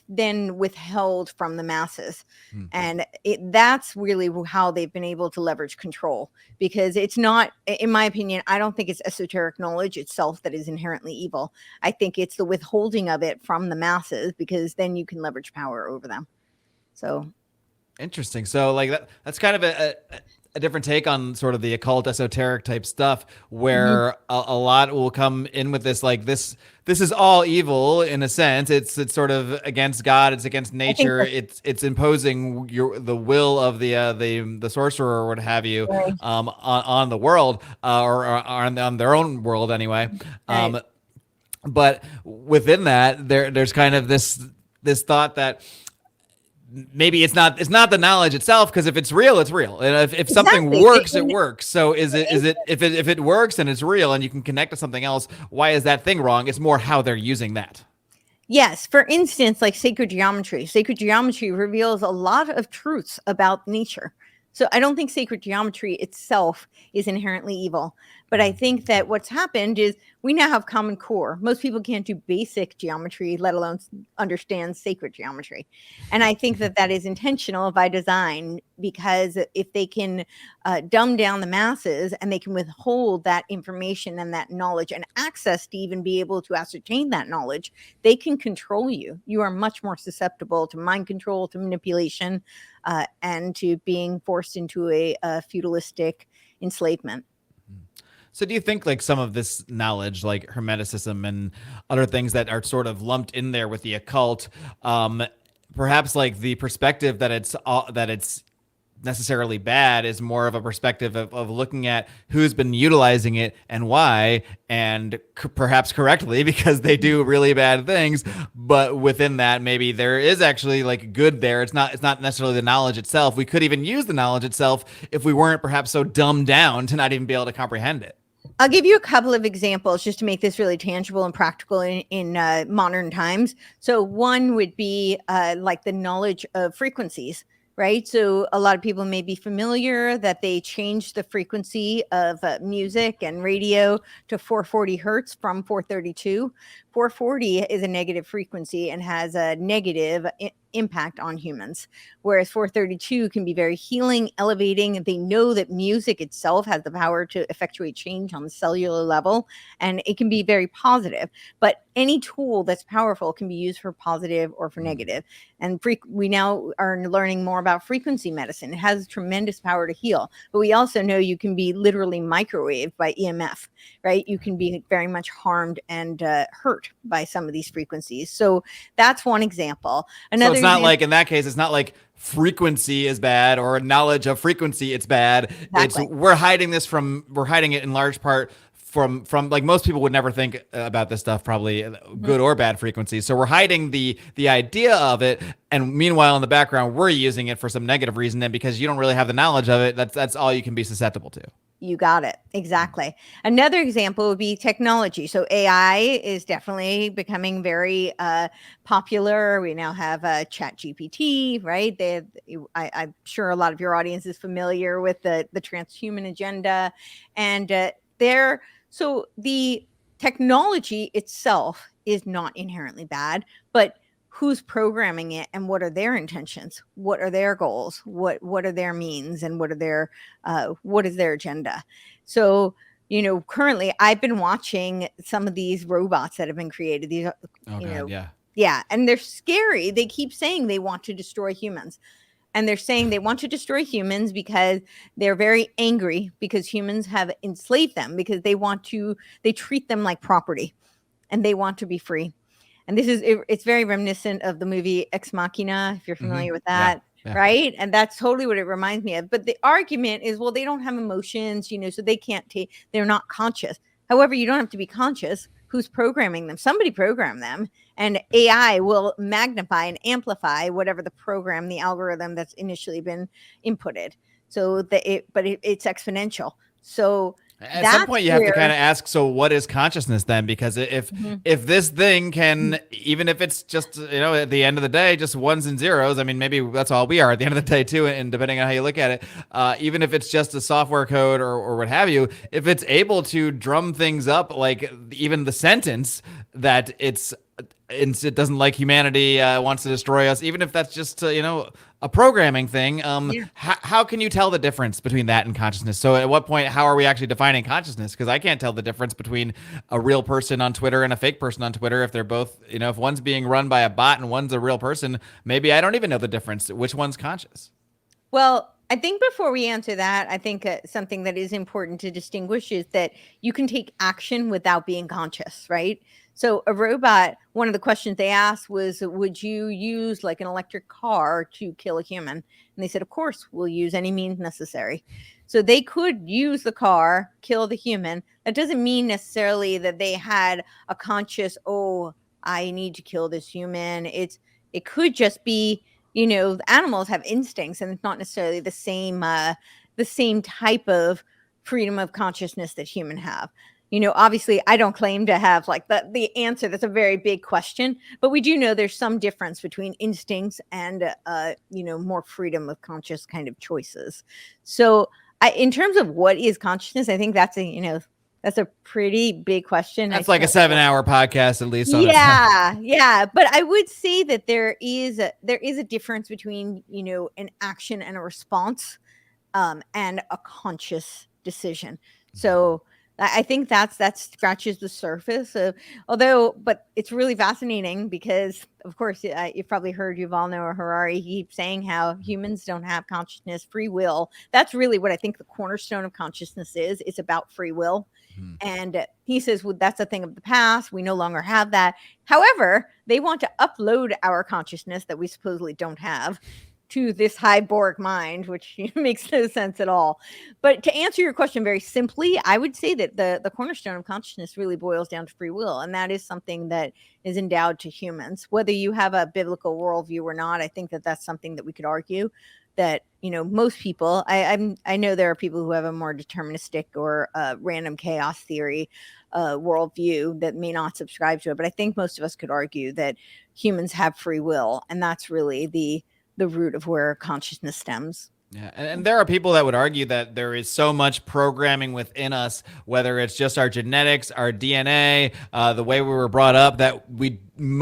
then withheld from the masses. And that's really how they've been able to leverage control, because it's not, in my opinion, I don't think it's esoteric knowledge itself that is inherently evil. I think it's the withholding of it from the masses, because then you can leverage power over them. So interesting. So like that's kind of a different take on sort of the occult esoteric type stuff, where a lot will come in with this, like this is all evil in a sense. It's sort of against God. It's against nature. It's imposing the will of the sorcerer or what have you, right. on the world, or on their own world anyway. Right. But within that, there's kind of this thought that maybe it's not the knowledge itself, because if it's real, it's real, and if something works, it works. So is it if it works and it's real and you can connect to something else, why is that thing wrong? It's more how they're using that. Yes. For instance, like sacred geometry. Sacred geometry reveals a lot of truths about nature. So I don't think sacred geometry itself is inherently evil, but I think that what's happened is we now have Common Core. Most people can't do basic geometry, let alone understand sacred geometry. And I think that is intentional by design, because if they can dumb down the masses and they can withhold that information and that knowledge and access to even be able to ascertain that knowledge, they can control you. You are much more susceptible to mind control, to manipulation, and to being forced into a feudalistic enslavement. So do you think like some of this knowledge, like Hermeticism and other things that are sort of lumped in there with the occult, perhaps like the perspective that it's necessarily bad is more of a perspective of looking at who's been utilizing it and why, and perhaps correctly, because they do really bad things, but within that maybe there is actually like good there. It's not necessarily the knowledge itself. We could even use the knowledge itself if we weren't perhaps so dumbed down to not even be able to comprehend it. I'll give you a couple of examples just to make this really tangible and practical in modern times. So one would be like the knowledge of frequencies, right? So a lot of people may be familiar that they changed the frequency of music and radio to 440 hertz from 432. 440 is a negative frequency and has a negative impact on humans, whereas 432 can be very healing, elevating. They know that music itself has the power to effectuate change on the cellular level, and it can be very positive. But any tool that's powerful can be used for positive or for negative. And we now are learning more about frequency medicine. It has tremendous power to heal, but we also know you can be literally microwaved by EMF, right? You can be very much harmed and hurt by some of these frequencies. So that's one example. So it's not like, in that case, it's not like frequency is bad or knowledge of frequency it's bad. Exactly. We're hiding it in large part from like most people would never think about this stuff, probably good or bad frequencies. So we're hiding the idea of it, and meanwhile in the background we're using it for some negative reason, and because you don't really have the knowledge of it, that's all you can be susceptible to. You got it. Exactly. Another example would be technology. So AI is definitely becoming very popular. We now have ChatGPT, right? I'm sure a lot of your audience is familiar with the transhuman agenda. And so the technology itself is not inherently bad, but who's programming it and what are their intentions? What are their goals? What are their means, and what is their agenda? So, currently I've been watching some of these robots that have been created. These, Oh you God, know, yeah. yeah, and they're scary. They keep saying they want to destroy humans. And they're saying they want to destroy humans because they're very angry because humans have enslaved them, because they treat them like property and they want to be free. And it's very reminiscent of the movie Ex Machina, if you're Mm-hmm. familiar with Yeah, that, yeah. right? And that's totally what it reminds me of. But the argument is, well, they don't have emotions, so they can't take, they're not conscious. However, you don't have to be conscious. Who's programming them? Somebody programmed them, and AI will magnify and amplify whatever the algorithm that's initially been inputted. So it's exponential. So At some that's point, you have to kind where. of ask, so what is consciousness then? Because Mhm. if this thing can, even if it's just at the end of the day, just ones and zeros. I mean, maybe that's all we are at the end of the day too. And depending on how you look at it, even if it's just a software code or what have you, if it's able to drum things up, like even the sentence that it doesn't like humanity, wants to destroy us, even if that's just a programming thing. Yeah. How can you tell the difference between that and consciousness? So at what point, how are we actually defining consciousness? Because I can't tell the difference between a real person on Twitter and a fake person on Twitter. If they're both, if one's being run by a bot and one's a real person, maybe I don't even know the difference. Which one's conscious? Well, I think before we answer that, I think something that is important to distinguish is that you can take action without being conscious, right? So, a robot, one of the questions they asked was, would you use like an electric car to kill a human? And they said, of course, we'll use any means necessary. So, they could use the car, kill the human. That doesn't mean necessarily that they had a conscious, oh, I need to kill this human. It could just be, animals have instincts, and it's not necessarily the same type of freedom of consciousness that human have. Obviously I don't claim to have like the answer. That's a very big question, but we do know there's some difference between instincts and more freedom of conscious kind of choices. So in terms of what is consciousness, I think that's a pretty big question. I That's like a spent 7-hour podcast at least on its own. Yeah, yeah, but I would say that there is a difference between, an action and a response, and a conscious decision. So I think that scratches the surface of, but it's really fascinating because, of course, you've probably heard Yuval Noah Harari. He keeps saying how humans don't have consciousness, free will. That's really what I think the cornerstone of consciousness is. It's about free will. Mhm. And he says, well, that's a thing of the past. We no longer have that. However, they want to upload our consciousness that we supposedly don't have to this hyborg mind, which makes no sense at all. But to answer your question very simply, I would say that the cornerstone of consciousness really boils down to free will. And that is something that is endowed to humans. Whether you have a biblical worldview or not, I think that that's something that we could argue that, most people, I know there are people who have a more deterministic or random chaos theory worldview that may not subscribe to it. But I think most of us could argue that humans have free will. And that's really the root of where consciousness stems. Yeah, and there are people that would argue that there is so much programming within us, whether it's just our genetics, our DNA, the way we were brought up, that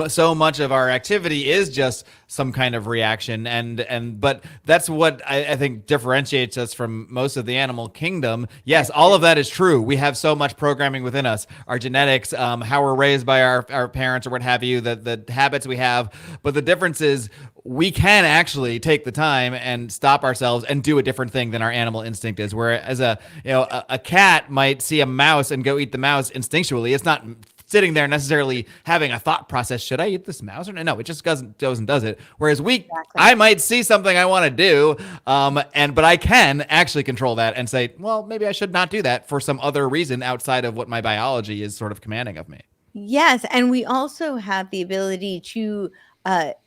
so much of our activity is just some kind of reaction, but that's what I think differentiates us from most of the animal kingdom. Yes, all of that is true. We have so much programming within us, our genetics, how we're raised by our parents or what have you, the habits we have. But the difference is we can actually take the time and stop ourselves and do a different thing than our animal instinct is. Whereas a cat might see a mouse and go eat the mouse instinctually. It's not sitting there necessarily having a thought process. Should I eat this mouse or no? It just goes and does it. Whereas Exactly. I might see something I want to do, but I can actually control that and say, well, maybe I should not do that for some other reason outside of what my biology is sort of commanding of me. Yes, and we also have the ability to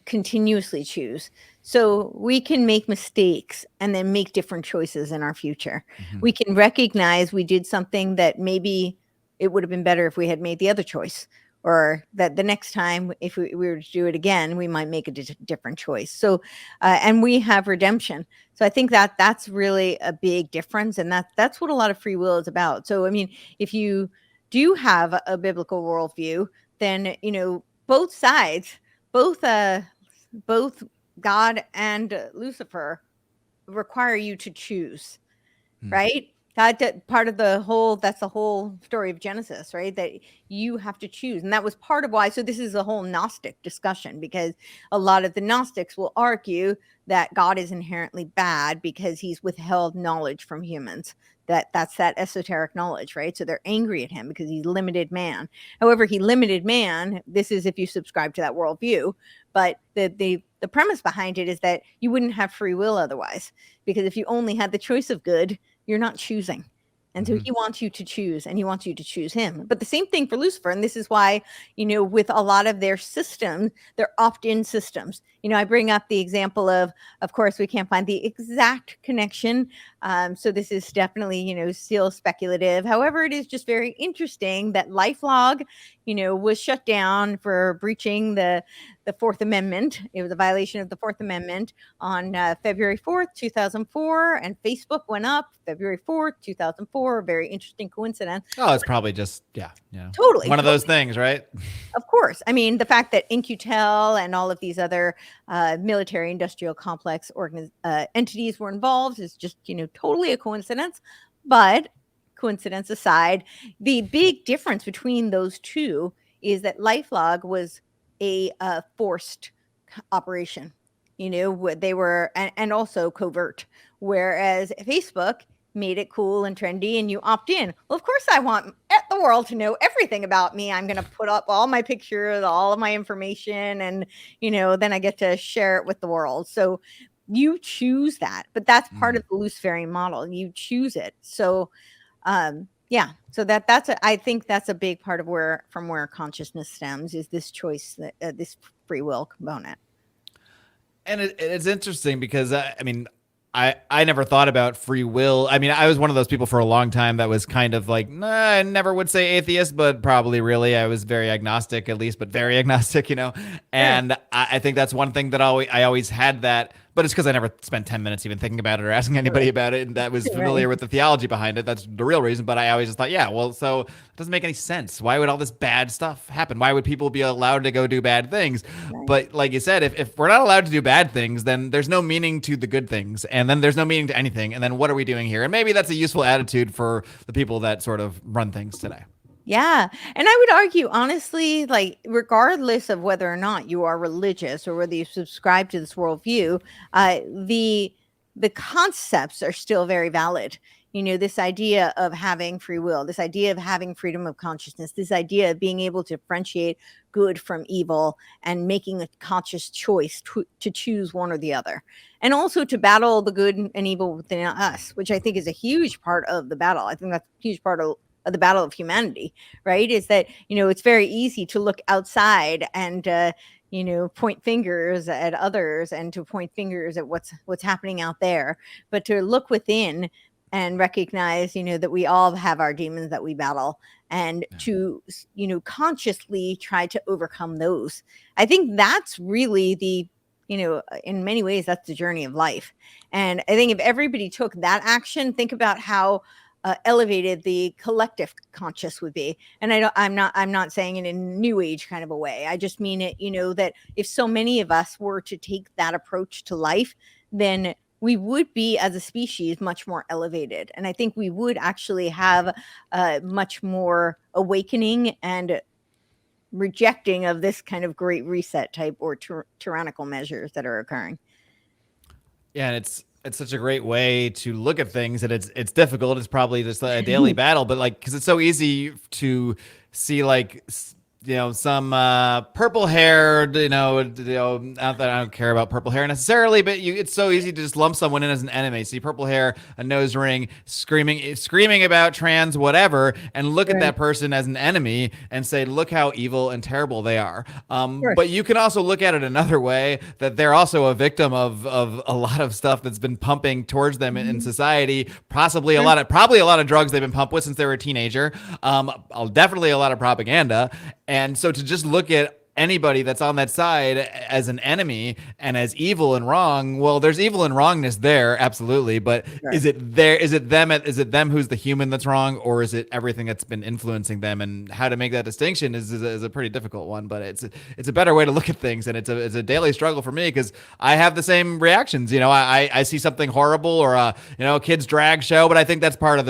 continuously choose. So we can make mistakes and then make different choices in our future. Mm-hmm. We can recognize we did something that maybe it would have been better if we had made the other choice, or that the next time, if we were to do it again, we might make a different choice. So, and we have redemption. So I think that that's really a big difference, and that's what a lot of free will is about. So, I mean, if you do have a biblical worldview, then both sides, both both God and Lucifer require you to choose, Hmm. right? Part of the whole, that's the whole story of Genesis, right? That you have to choose. And that was part of why. So this is a whole Gnostic discussion, because a lot of the Gnostics will argue that God is inherently bad because he's withheld knowledge from humans. That's that esoteric knowledge, right? So they're angry at him because he limited man. However, he limited man. This is if you subscribe to that worldview. But the premise behind it is that you wouldn't have free will otherwise, because if you only had the choice of good, you're not choosing. And so he wants you to choose, and he wants you to choose him. But the same thing for Lucifer. And this is why, with a lot of their systems, they're opt-in systems. I bring up the example of course, we can't find the exact connection. So this is definitely, still speculative. However, it is just very interesting that LifeLog, was shut down for breaching the Fourth Amendment. It was a violation of the Fourth Amendment on February 4th, 2004. And Facebook went up February 4th, 2004. Very interesting coincidence. Oh, it's probably just, Totally. one of those things, right? Of course. I mean, the fact that InQtel and all of these other military industrial complex entities were involved is just, totally a coincidence. But coincidence aside, the big difference between those two is that LifeLog was a forced operation. They were, and also covert, whereas Facebook made it cool and trendy and you opt in. Well, of course I want the world to know everything about me. I'm going to put up all my pictures, all of my information, and then I get to share it with the world. So you choose that, but that's part of the Luciferian model. You choose it. So so I think that's a big part of where consciousness stems, is this choice, this free will component. And it's interesting because I never thought about free will. I mean, I was one of those people for a long time that was kind of like, nah, I never would say atheist, but probably really I was very agnostic, at least, but very agnostic, And I think that's one thing that I always had that, but it's because I never spent 10 minutes even thinking about it or asking anybody about it, and that was familiar with the theology behind it. That's the real reason. But I always just thought, so it doesn't make any sense. Why would all this bad stuff happen? Why would people be allowed to go do bad things? Right. But like you said, if we're not allowed to do bad things, then there's no meaning to the good things, and then there's no meaning to anything. And then what are we doing here? And maybe that's a useful attitude for the people that sort of run things today. Yeah. And I would argue, honestly, like, regardless of whether or not you are religious or whether you subscribe to this worldview, the concepts are still very valid. This idea of having free will, this idea of having freedom of consciousness, this idea of being able to differentiate good from evil and making a conscious choice to choose one or the other. And also to battle the good and evil within us, which I think is a huge part of the battle. I think that's a huge part of the battle of humanity, right? Is that, it's very easy to look outside and, point fingers at others and to point fingers at what's happening out there, but to look within and recognize, that we all have our demons that we battle, and to, consciously try to overcome those. I think that's really in many ways, that's the journey of life. And I think if everybody took that action, think about how elevated the collective conscious would be. And I'm not saying it in a new age kind of a way. I just mean it, that if so many of us were to take that approach to life, then we would be, as a species, much more elevated. And I think we would actually have much more awakening and rejecting of this kind of great reset type or tyrannical measures that are occurring. Yeah, and it's such a great way to look at things, and it's difficult. It's probably just a daily battle, but because it's so easy to see some purple haired, not that I don't care about purple hair necessarily, but it's so easy to just lump someone in as an enemy. See purple hair, a nose ring, screaming about trans, whatever, and look at that person as an enemy and say, look how evil and terrible they are. But you can also look at it another way, that they're also a victim of a lot of stuff that's been pumping towards them in society. Probably a lot of drugs they've been pumped with since they were a teenager. Definitely a lot of propaganda. And so to just look at anybody that's on that side as an enemy and as evil and wrong. Well, there's evil and wrongness there, absolutely, but Right. is it there? Is it them? Is it them who's the human that's wrong, or is it everything that's been influencing them? And how to make that distinction is a pretty difficult one, but it's a better way to look at things, and it's a daily struggle for me because I have the same reactions. I see something horrible or a kid's drag show, but I think that's part of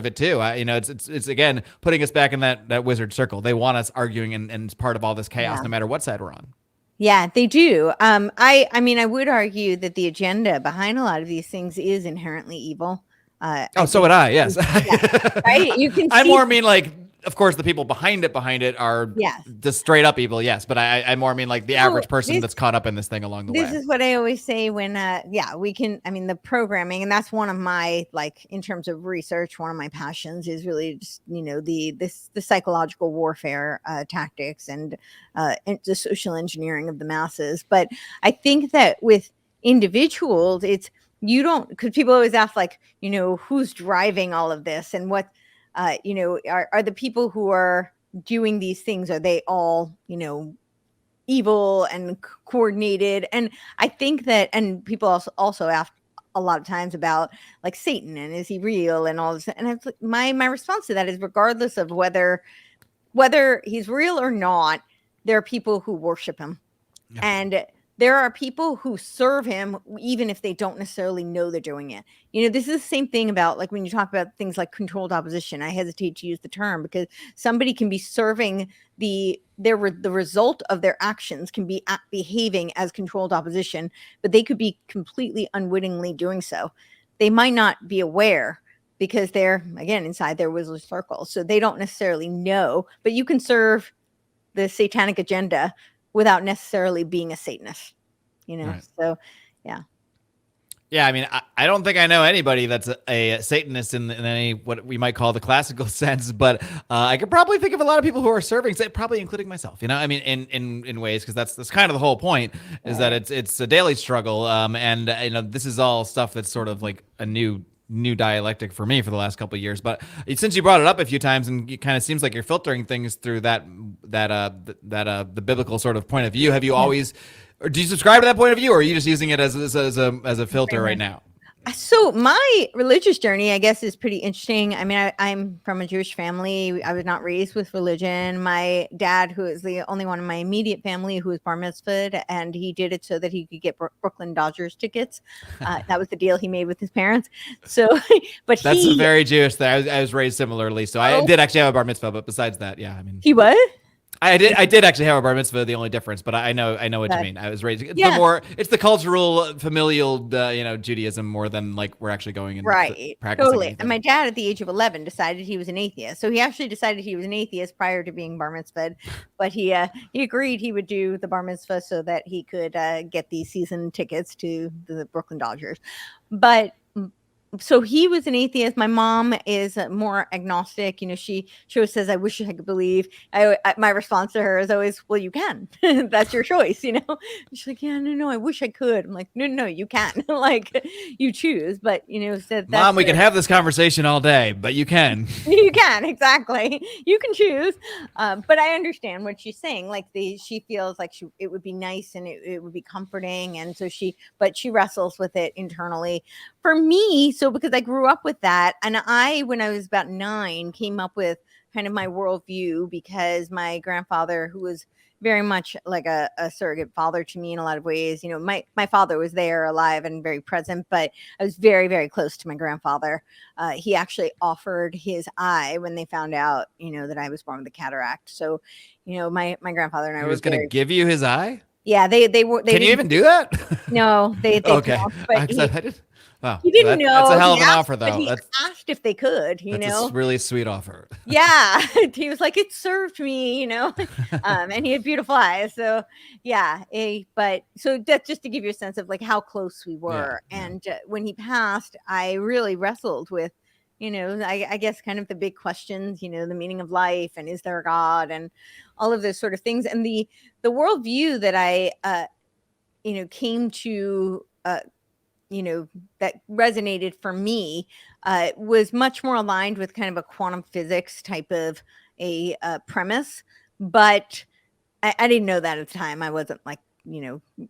it too. It's again putting us back in that wizard circle. They want us arguing, and it's part of all this chaos, no matter what side we're on. Yeah, they do. I mean, I would argue that the agenda behind a lot of these things is inherently evil. So would I. Yes. Yeah, right. You can. I more mean like, of course, the people behind it are Yes. just straight up evil. Yes, but I more mean like the average person that's caught up in this thing along the way. This is what I always say when, we can. I mean, the programming, and that's one of my, like, in terms of research, one of my passions is really just the psychological warfare tactics and the social engineering of the masses. But I think that with individuals, it's you don't, because people always ask, like, who's driving all of this and what. Are the people who are doing these things, are they all, evil and coordinated? And I think that, and people also ask a lot of times about, like, Satan and is he real and all this. And my response to that is, regardless of whether he's real or not, there are people who worship him. Yeah. And there are people who serve him even if they don't necessarily know they're doing it. This is the same thing about, like, when you talk about things like controlled opposition. I hesitate to use the term because somebody can be serving the result of their actions can be behaving as controlled opposition, but they could be completely unwittingly doing so. They might not be aware because they're, again, inside their wizard circle. So they don't necessarily know, but you can serve the satanic agenda without necessarily being a Satanist, Right. So, yeah. Yeah, I mean, I don't think I know anybody that's a Satanist in any what we might call the classical sense, but I could probably think of a lot of people who are serving, probably including myself. I mean, in ways, because that's kind of the whole point, is that it's a daily struggle, and this is all stuff that's sort of like a new dialectic for me for the last couple of years. But since you brought it up a few times, and it kind of seems like you're filtering things through the biblical sort of point of view, have you always, or do you subscribe to that point of view, or are you just using it as a filter right now? So my religious journey, I guess, is pretty interesting. I mean, I'm from a Jewish family. I was not raised with religion. My dad, who is the only one in my immediate family who was bar mitzvahed, and he did it so that he could get Brooklyn Dodgers tickets. That was the deal he made with his parents. So, but that's a very Jewish thing. I was raised similarly, so I did actually have a bar mitzvah. But besides that, yeah, I mean, he what? I did actually have a bar mitzvah. The only difference, but I know what you mean. I was raised. It's the cultural, familial, Judaism more than like we're actually going and right. Practicing totally. anything. And my dad, at the age of 11, decided he was an atheist. So he actually decided he was an atheist prior to being bar mitzvahed, but he agreed he would do the bar mitzvah so that he could get the season tickets to the Brooklyn Dodgers. But so he was an atheist. My mom is more agnostic. She always says, "I wish I could believe." My response to her is always, "Well, you can. That's your choice." She's like, "Yeah, no, I wish I could." I'm like, "No, you can. Like, you choose." But said, "Mom, we can have this conversation all day, but you can." You can, exactly. You can choose. But I understand what she's saying. Like, she feels like it would be nice and it would be comforting, and so she wrestles with it internally. For me, so because I grew up with that, and when I was about 9, came up with kind of my worldview, because my grandfather, who was very much like a surrogate father to me in a lot of ways, my father was there alive and very present, but I was very, very close to my grandfather. He actually offered his eye when they found out, that I was born with a cataract. So, my grandfather and I he was going to give you his eye. Yeah, they were. Can you even do that? No, they okay. Don't, but I didn't. Wow. He didn't know. That's a hell of an offer, though. But he asked if they could, That's a really sweet offer. Yeah. He was like, it served me, and he had beautiful eyes. So, yeah. So that's just to give you a sense of like how close we were. Yeah. And when he passed, I really wrestled with, I guess kind of the big questions, the meaning of life, and is there a God, and all of those sort of things. And the worldview that I, came to, that resonated for me was much more aligned with kind of a quantum physics type of a premise. But I didn't know that at the time. I wasn't like,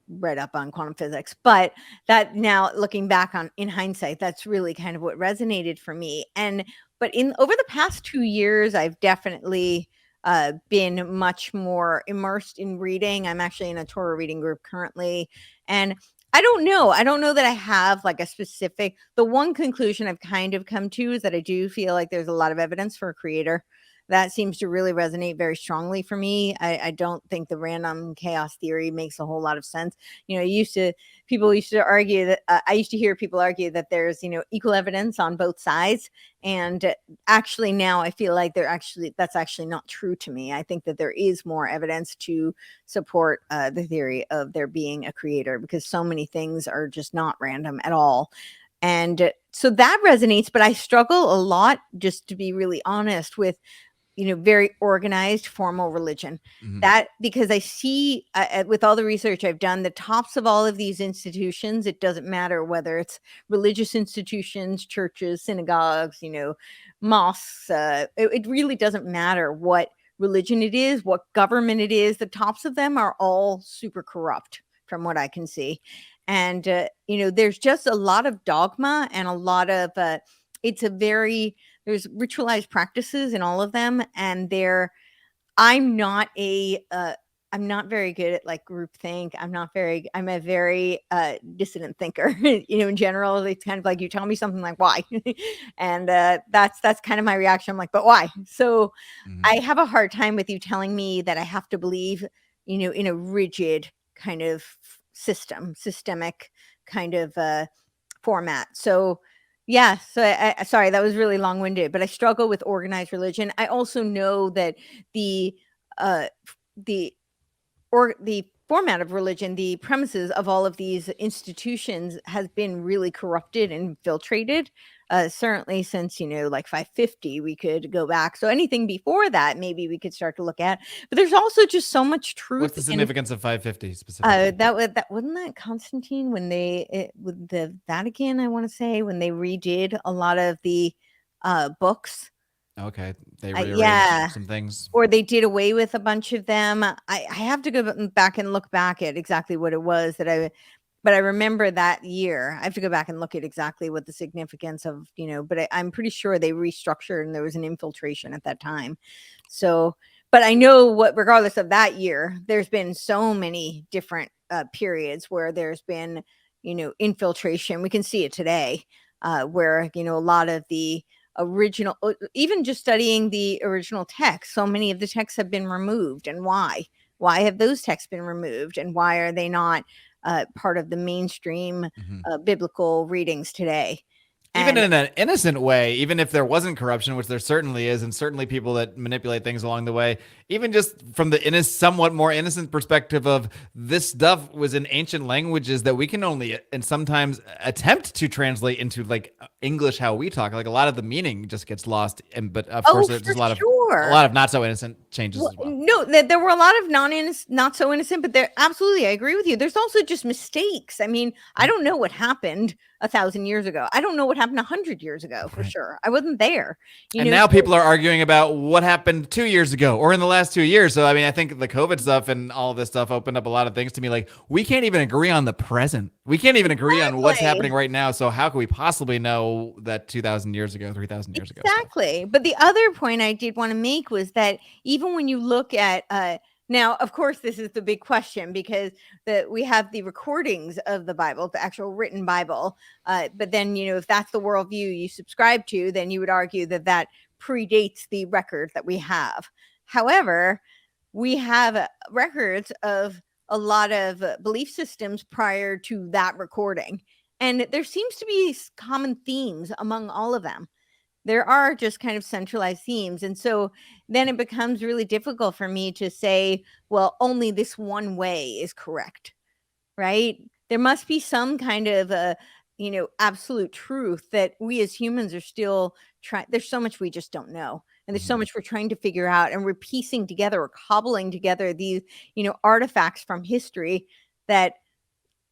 read up on quantum physics, but that now looking back on in hindsight, that's really kind of what resonated for me. But in over the past 2 years, I've definitely been much more immersed in reading. I'm actually in a Torah reading group currently. And I don't know. I don't know that I have like a specific, the one conclusion I've kind of come to is that I do feel like there's a lot of evidence for a creator. That seems to really resonate very strongly for me. I don't think the random chaos theory makes a whole lot of sense. People used to argue that I used to hear people argue that there's, equal evidence on both sides. And actually now I feel like that's actually not true to me. I think that there is more evidence to support the theory of there being a creator, because so many things are just not random at all. And so that resonates, but I struggle a lot, just to be really honest, with very organized formal religion. That, because I see with all the research I've done, the tops of all of these institutions, it doesn't matter whether it's religious institutions, churches, synagogues, mosques, it really doesn't matter what religion it is, what government it is. The tops of them are all super corrupt from what I can see. And there's just a lot of dogma and a lot of there's ritualized practices in all of them, and I'm not very good at like groupthink. I'm a very dissident thinker. In general, it's kind of like you tell me something like why, and that's kind of my reaction. I'm like, but why? So I have a hard time with you telling me that I have to believe, in a rigid kind of systemic kind of format. So yeah, so sorry, that was really long-winded, but I struggle with organized religion. I also know that the uh the the format of religion, the premises of all of these institutions has been really corrupted and infiltrated. Certainly since, like 550, we could go back. So anything before that, maybe we could start to look at. But there's also just so much truth. What's the significance of 550 specifically? That wasn't that Constantine when with the Vatican, I want to say, when they redid a lot of the books. Okay, they rearranged Yeah. some things. Or they did away with a bunch of them. I have to go back and look back at exactly what it was but I remember that year. I have to go back and look at exactly what the significance of, but I'm pretty sure they restructured and there was an infiltration at that time. So, but I know regardless of that year, there's been so many different periods where there's been, infiltration. We can see it today, where, a lot of the original, even just studying the original text, so many of the texts have been removed. And why have those texts been removed, and why are they not part of the mainstream biblical readings today? Even in an innocent way, even if there wasn't corruption, which there certainly is, and certainly people that manipulate things along the way, even just from the somewhat more innocent perspective of this stuff was in ancient languages that we can only and sometimes attempt to translate into like English how we talk. Like a lot of the meaning just gets lost, but of course there's a lot of not so innocent changes as well. No, there were a lot of not so innocent, but there absolutely, I agree with you. There's also just mistakes. I mean, I don't know what happened 1,000 years ago. I don't know what happened 100 years ago for sure. I wasn't there. And now people are arguing about what happened 2 years ago or in the last 2 years. So, I mean, I think the COVID stuff and all of this stuff opened up a lot of things to me. Like, we can't even agree on the present. We can't even agree on what's happening right now. So how can we possibly know that 2,000 years ago, 3,000 years ago? Exactly. But the other point I did want to make was that even when you look at now, of course, this is the big question, because we have the recordings of the Bible, the actual written Bible. But then, if that's the worldview you subscribe to, then you would argue that predates the record that we have. However, we have records of a lot of belief systems prior to that recording. And there seems to be common themes among all of them. There are just kind of centralized themes. And so then it becomes really difficult for me to say, well, only this one way is correct, right? There must be some kind of absolute truth that we as humans are still trying. There's so much we just don't know. And there's so much we're trying to figure out, and we're piecing together or cobbling together these, artifacts from history that,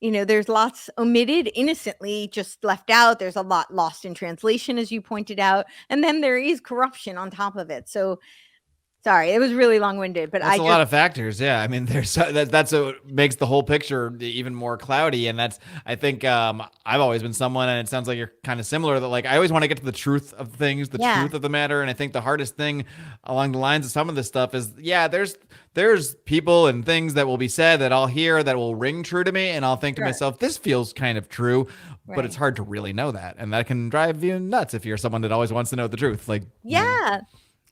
there's lots omitted, innocently just left out. There's a lot lost in translation, as you pointed out. And then there is corruption on top of it. So Sorry, it was really long-winded, but Well, it's I a just lot of factors. Yeah, I mean, that's what makes the whole picture even more cloudy. And that's, I think, I've always been someone, and it sounds like you're kind of similar. That like I always want to get to the truth of things, the yeah, truth of the matter. And I think the hardest thing along the lines of some of this stuff is, yeah, there's people and things that will be said that I'll hear that will ring true to me, and I'll think to sure, myself, this feels kind of true, but it's right. hard to really know that, and that can drive you nuts if you're someone that always wants to know the truth. Like, Yeah.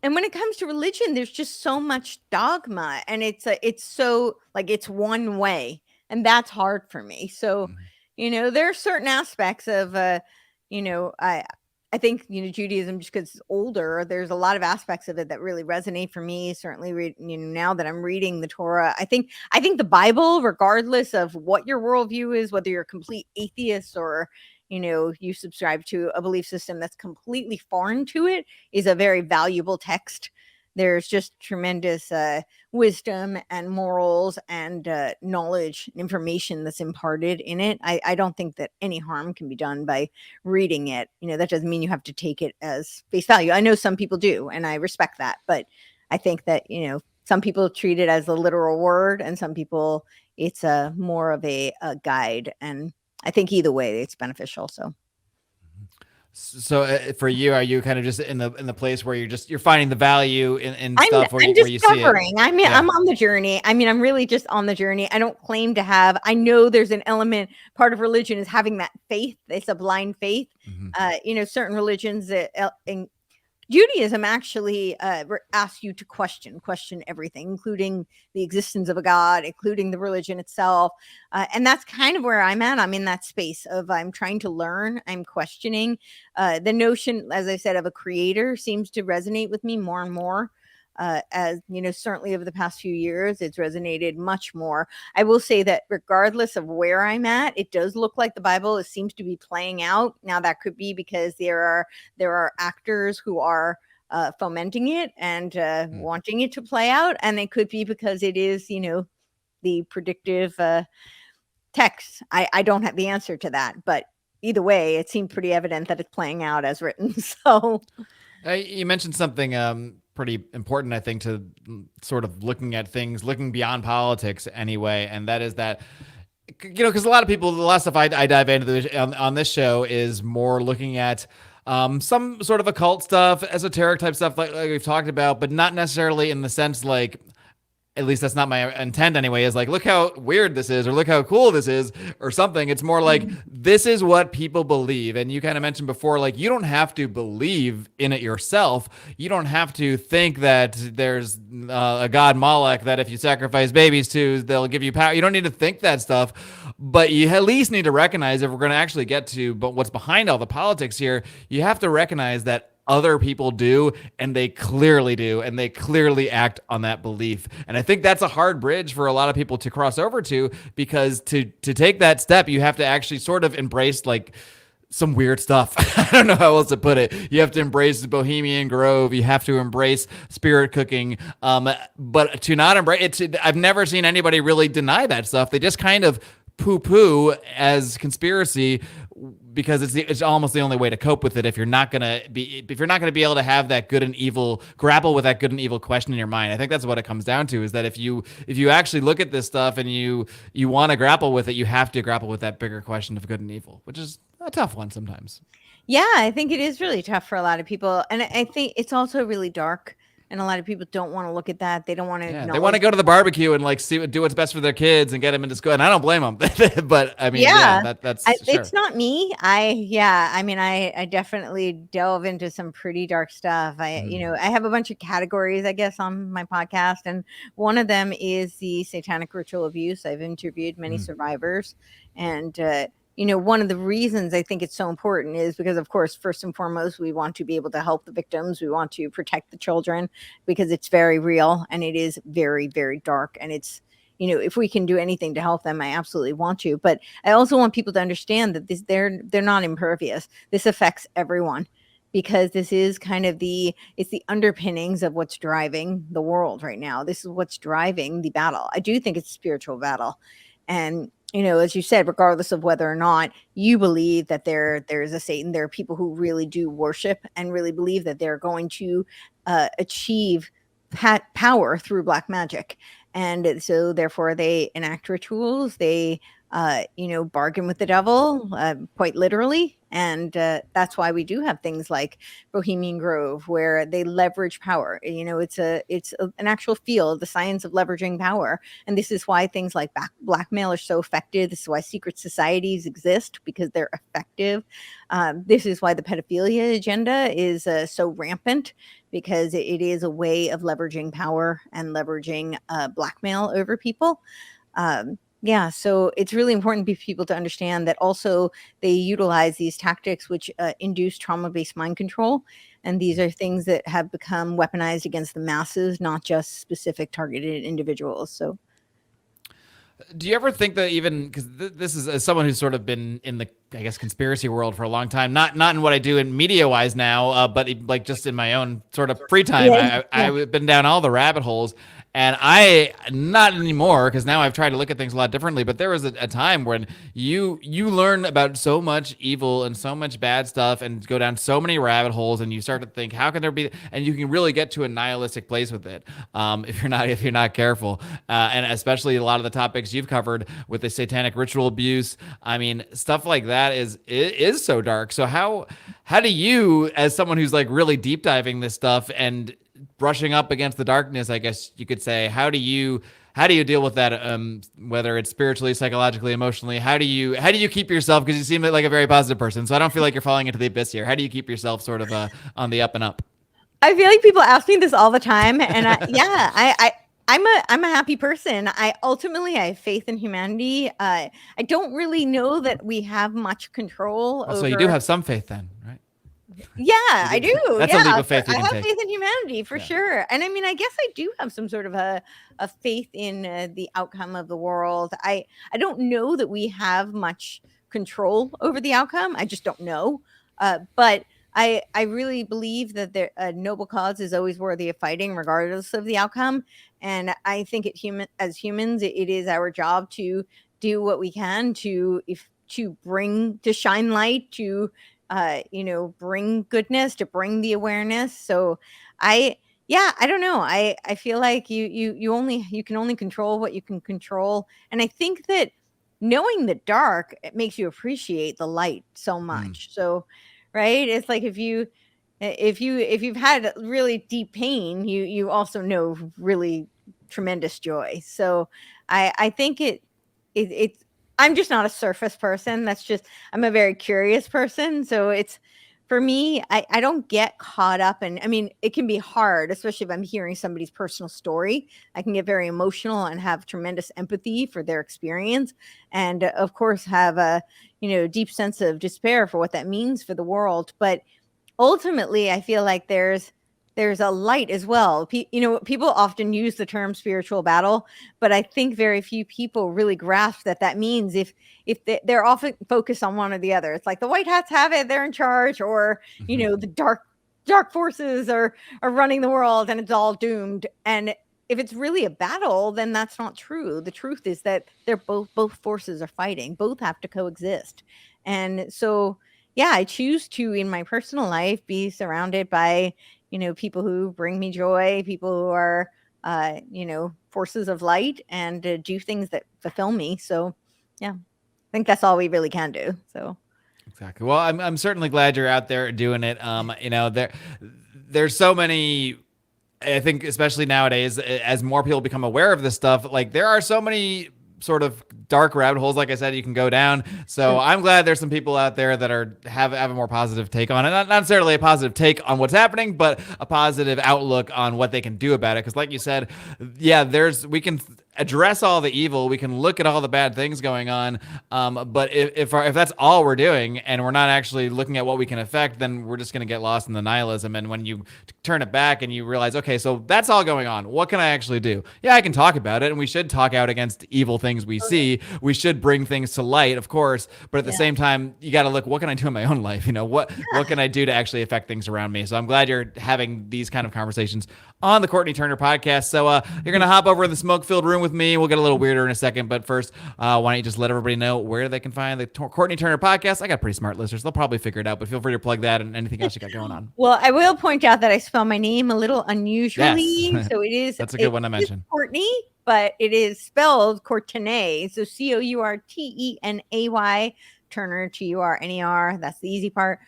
And when it comes to religion, there's just so much dogma, and it's so like it's one way, and that's hard for me. So, there are certain aspects of you know, I think, Judaism, just because it's older, there's a lot of aspects of it that really resonate for me. Certainly, now that I'm reading the Torah, I think the Bible, regardless of what your worldview is, whether you're a complete atheist or you subscribe to a belief system that's completely foreign to it, is a very valuable text. There's just tremendous wisdom and morals and knowledge and information that's imparted in it. I don't think that any harm can be done by reading it. That doesn't mean you have to take it as face value. I know some people do, and I respect that. But I think that, some people treat it as a literal word, and some people it's a more of a guide. And I think either way it's beneficial. So so for you, are you kind of just in the place where you're finding the value in I'm stuff where I'm you see it? discovering. I mean, Yeah. I'm on the journey. I mean, I'm really just on the journey. I don't claim to have. I know there's an element. Part of religion is having that faith. It's a blind faith. Hmm. Certain religions that Judaism actually asks you to question everything, including the existence of a God, including the religion itself. And that's kind of where I'm at. I'm in that space of I'm trying to learn, I'm questioning. The notion, as I said, of a creator seems to resonate with me more and more. As certainly over the past few years, it's resonated much more. I will say that regardless of where I'm at, it does look like the Bible seems to be playing out. Now, that could be because there are actors who are fomenting it and wanting it to play out, and it could be because it is, the predictive text. I don't have the answer to that, but either way, it seemed pretty evident that it's playing out as written. So You mentioned something pretty important, I think, to sort of looking at things, looking beyond politics anyway, and that is that, because a lot of people, the last stuff I dive into on this show is more looking at some sort of occult stuff, esoteric type stuff, like we've talked about, but not necessarily in the sense like, at least that's not my intent anyway, is like, look how weird this is, or look how cool this is, or something. It's more like, this is what people believe. And you kind of mentioned before, like, you don't have to believe in it yourself. You don't have to think that there's a god Moloch that if you sacrifice babies to, they'll give you power. You don't need to think that stuff, but you at least need to recognize, if we're going to actually get to but what's behind all the politics here, you have to recognize that other people do, and they clearly do, and they clearly act on that belief. And I think that's a hard bridge for a lot of people to cross over to, because to take that step, you have to actually sort of embrace like some weird stuff. I don't know how else to put it. You have to embrace the Bohemian Grove. You have to embrace spirit cooking. But to not embrace it, I've never seen anybody really deny that stuff. They just kind of poo-poo as conspiracy, because it's almost the only way to cope with it if you're not gonna be able to have that good and evil, grapple with that good and evil question in your mind. I think that's what it comes down to, is that if you actually look at this stuff and you want to grapple with it, you have to grapple with that bigger question of good and evil, which is a tough one sometimes. yeah, I think it is really tough for a lot of people. And I think it's also really dark. And a lot of people don't want to look at that. They don't want to Yeah, they want to acknowledge. go to the barbecue and like do what's best for their kids and get them into school, and I don't blame them. But I mean, yeah, Yeah, that's sure. it's not me. I definitely delve into some pretty dark stuff. Mhm. I have a bunch of categories, I guess, on my podcast, and one of them is the satanic ritual abuse. I've interviewed many Mm. survivors, and one of the reasons I think it's so important is because, of course, first and foremost, we want to be able to help the victims. We want to protect the children because it's very real and it is very, very dark, and it's if we can do anything to help them, I absolutely want to. But I also want people to understand that they're not impervious. This affects everyone, because this is kind of it's the underpinnings of what's driving the world right now. This is what's driving the battle. I do think it's a spiritual battle. And as you said, regardless of whether or not you believe that there's a Satan, there are people who really do worship and really believe that they're going to achieve power through black magic. And so therefore they enact rituals, they bargain with the devil, quite literally. And that's why we do have things like Bohemian Grove, where they leverage power. It's an actual field, the science of leveraging power. And this is why things like blackmail are so effective. This is why secret societies exist, because they're effective. This is why the pedophilia agenda is so rampant, because it is a way of leveraging power and leveraging blackmail over people. So it's really important for people to understand that also they utilize these tactics which induce trauma-based mind control. And these are things that have become weaponized against the masses, not just specific targeted individuals. So do you ever think that, even because this is as someone who's sort of been in the, I guess, conspiracy world for a long time, not in what I do in media wise now, but like just in my own sort of free time, I've been down all the rabbit holes. And I, not anymore, because now I've tried to look at things a lot differently, but there was a time when you learn about so much evil and so much bad stuff and go down so many rabbit holes, and you start to think, how can there be, and you can really get to a nihilistic place with it if you're not careful. And especially a lot of the topics you've covered with the satanic ritual abuse. I mean, stuff like that is so dark. So how do you, as someone who's like really deep diving this stuff and brushing up against the darkness, I guess you could say, how do you deal with that, whether it's spiritually, psychologically, emotionally? How do you keep yourself, because you seem like a very positive person, so I don't feel like you're falling into the abyss here. How do you keep yourself sort of on the up and up? I feel like people ask me this all the time, and I'm a happy person. I have faith in humanity. I don't really know that we have much control over. So you do have some faith then, right? Yeah, I do. That's a leap of faith. I have faith in humanity for sure. And I mean, I guess I do have some sort of a faith in the outcome of the world. I don't know that we have much control over the outcome. I just don't know. But I really believe that a noble cause is always worthy of fighting, regardless of the outcome. And I think as humans, it is our job to do what we can to shine light, to bring goodness, to bring the awareness. So I don't know. I feel like you can only control what you can control. And I think that knowing the dark, it makes you appreciate the light so much. So, right. It's like if you've had really deep pain, you also know really tremendous joy. So I think it's, I'm just not a surface person. I'm a very curious person. So it's, for me, I don't get caught up in, I mean, it can be hard, especially if I'm hearing somebody's personal story. I can get very emotional and have tremendous empathy for their experience. And of course have a, deep sense of despair for what that means for the world. But ultimately, I feel like there's a light as well. People often use the term spiritual battle, but I think very few people really grasp that means if they're often focused on one or the other. It's like the white hats have it, they're in charge, or, the dark forces are running the world and it's all doomed. And if it's really a battle, then that's not true. The truth is that they're both forces are fighting. Both have to coexist. And so, I choose to, in my personal life, be surrounded by people who bring me joy, people who are, forces of light, and do things that fulfill me. So, I think that's all we really can do. So, exactly. Well, I'm certainly glad you're out there doing it. There's so many. I think, especially nowadays, as more people become aware of this stuff, like there are so many sort of dark rabbit holes, like I said, you can go down. So I'm glad there's some people out there that have a more positive take on it. Not necessarily a positive take on what's happening, but a positive outlook on what they can do about it. Because like you said, we can address all the evil, we can look at all the bad things going on, but if that's all we're doing and we're not actually looking at what we can affect, then we're just going to get lost in the nihilism. And when you turn it back and you realize, okay, so that's all going on, what can I actually do? I can talk about it, and we should talk out against evil things we see. We should bring things to light, of course, but at the same time, you got to look, what can I do in my own life? What can I do to actually affect things around me? So I'm glad you're having these kind of conversations on the Courtenay Turner Podcast. So you're going to hop over in the smoke-filled room with with me. We'll get a little weirder in a second, but first, why don't you just let everybody know where they can find the Courtenay Turner Podcast? I got pretty smart listeners. They'll probably figure it out, but feel free to plug that and anything else you got going on. Well, I will point out that I spell my name a little unusually. Yes. So it is. That's a good one to mention. Courtenay, but it is spelled Courtenay. So Courtenay, Turner, Turner. That's the easy part.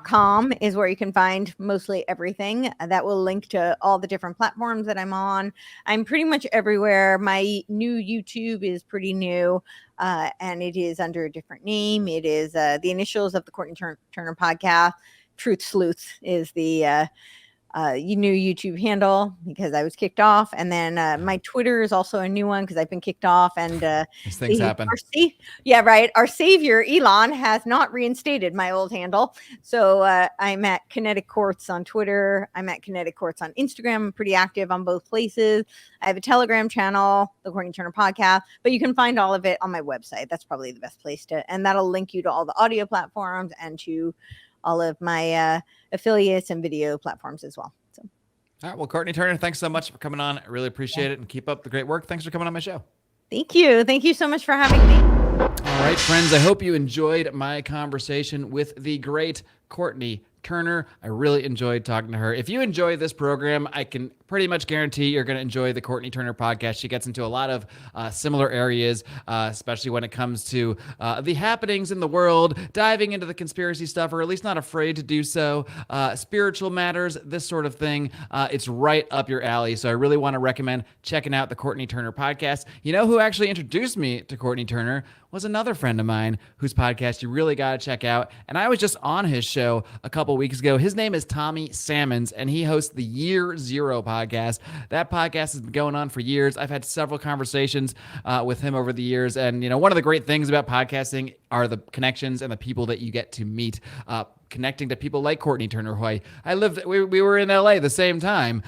.com is where you can find mostly everything. That will link to all the different platforms that I'm on. I'm pretty much everywhere. My new YouTube is pretty new, and it is under a different name. It is the initials of the Courtenay Turner Podcast. Truth Sleuth is the new YouTube handle because I was kicked off. And then my Twitter is also a new one because I've been kicked off. And these things happen. Our savior, Elon, has not reinstated my old handle. So I'm at Kinetic Courts on Twitter. I'm at Kinetic Courts on Instagram. I'm pretty active on both places. I have a Telegram channel, the Courtenay Turner Podcast, but you can find all of it on my website. That's probably the best place to, and that'll link you to all the audio platforms and to all of my affiliates and video platforms as well. So, all right. Well, Courtenay Turner, thanks so much for coming on. I really appreciate it, and keep up the great work. Thanks for coming on my show. Thank you. Thank you so much for having me. All right, friends. I hope you enjoyed my conversation with the great Courtenay Turner. I really enjoyed talking to her. If you enjoy this program, I can pretty much guarantee you're going to enjoy the Courtenay Turner Podcast. She gets into a lot of similar areas, especially when it comes to the happenings in the world, diving into the conspiracy stuff, or at least not afraid to do so, spiritual matters, this sort of thing. It's right up your alley. So I really want to recommend checking out the Courtenay Turner Podcast. You know who actually introduced me to Courtenay Turner was another friend of mine whose podcast you really got to check out. And I was just on his show a couple weeks ago. His name is Tommy Salmons, and he hosts the Year Zero podcast. That podcast has been going on for years. I've had several conversations with him over the years. And, you know, one of the great things about podcasting are the connections and the people that you get to meet. Connecting to people like Courtenay Turner, who we were in LA the same time.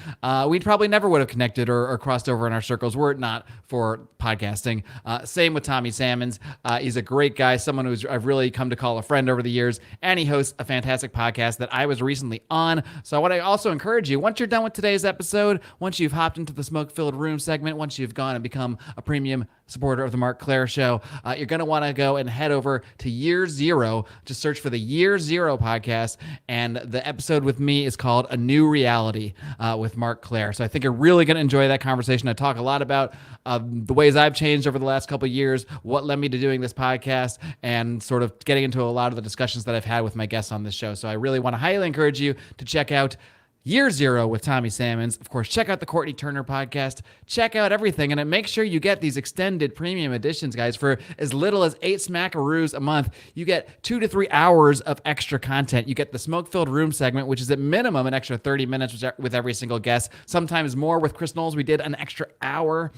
We probably never would have connected or crossed over in our circles were it not for podcasting. Same with Tommy Salmons. He's a great guy, someone I've really come to call a friend over the years, and he hosts a fantastic podcast that I was recently on. So I want to also encourage you, once you're done with today's episode, once you've hopped into the smoke-filled room segment, once you've gone and become a premium supporter of the Marc Clair Show, you're going to want to go and head over to Year Zero. Just search for the Year Zero podcast, and the episode with me is called A New Reality with Marc Clair. So I think you're really going to enjoy that conversation. I talk a lot about the ways I've changed over the last couple of years, what led me to doing this podcast, and sort of getting into a lot of the discussions that I've had with my guests on this show. So I really want to highly encourage you to check out Year Zero with Tommy Salmons. Of course, check out the Courtenay Turner Podcast. Check out everything, and make sure you get these extended premium editions, guys. For as little as 8 smackaroos a month, you get 2 to 3 hours of extra content. You get the smoke-filled room segment, which is at minimum an extra 30 minutes with every single guest. Sometimes more. With Chris Knowles, we did an extra hour.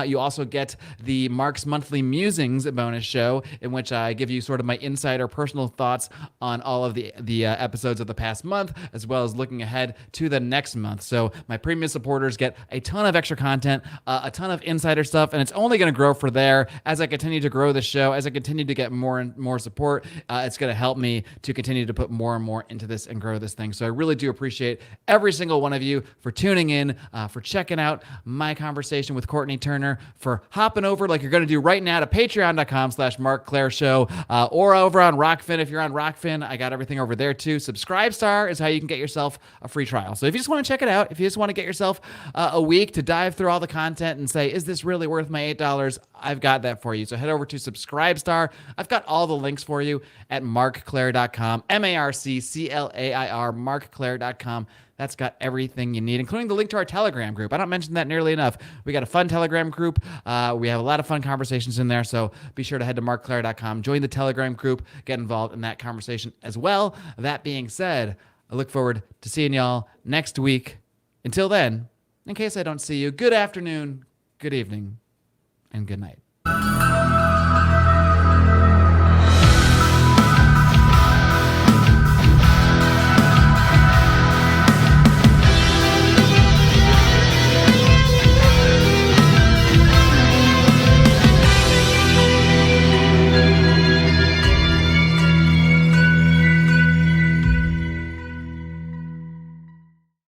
You also get the Marc's Monthly Musings bonus show, in which I give you sort of my insider personal thoughts on all of the episodes of the past month, as well as looking ahead to the next month. So my premium supporters get a ton of extra content, a ton of insider stuff, and it's only going to grow from there as I continue to grow the show, as I continue to get more and more support. It's going to help me to continue to put more and more into this and grow this thing. So I really do appreciate every single one of you for tuning in, for checking out my conversation with Courtenay Turner, for hopping over like you're going to do right now to patreon.com/Marc Clair Show, or over on Rockfin. If you're on Rockfin, I got everything over there too. Subscribestar is how you can get yourself a free trial. So if you just want to check it out, if you just want to get yourself a week to dive through all the content and say, is this really worth my $8? I've got that for you. So head over to Subscribestar. I've got all the links for you at marcclair.com, MarCClair, marcclair.com. That's got everything you need, including the link to our Telegram group. I don't mention that nearly enough. We got a fun Telegram group. We have a lot of fun conversations in there, so be sure to head to marcclair.com, join the Telegram group, get involved in that conversation as well. That being said, I look forward to seeing y'all next week. Until then, in case I don't see you, good afternoon, good evening, and good night.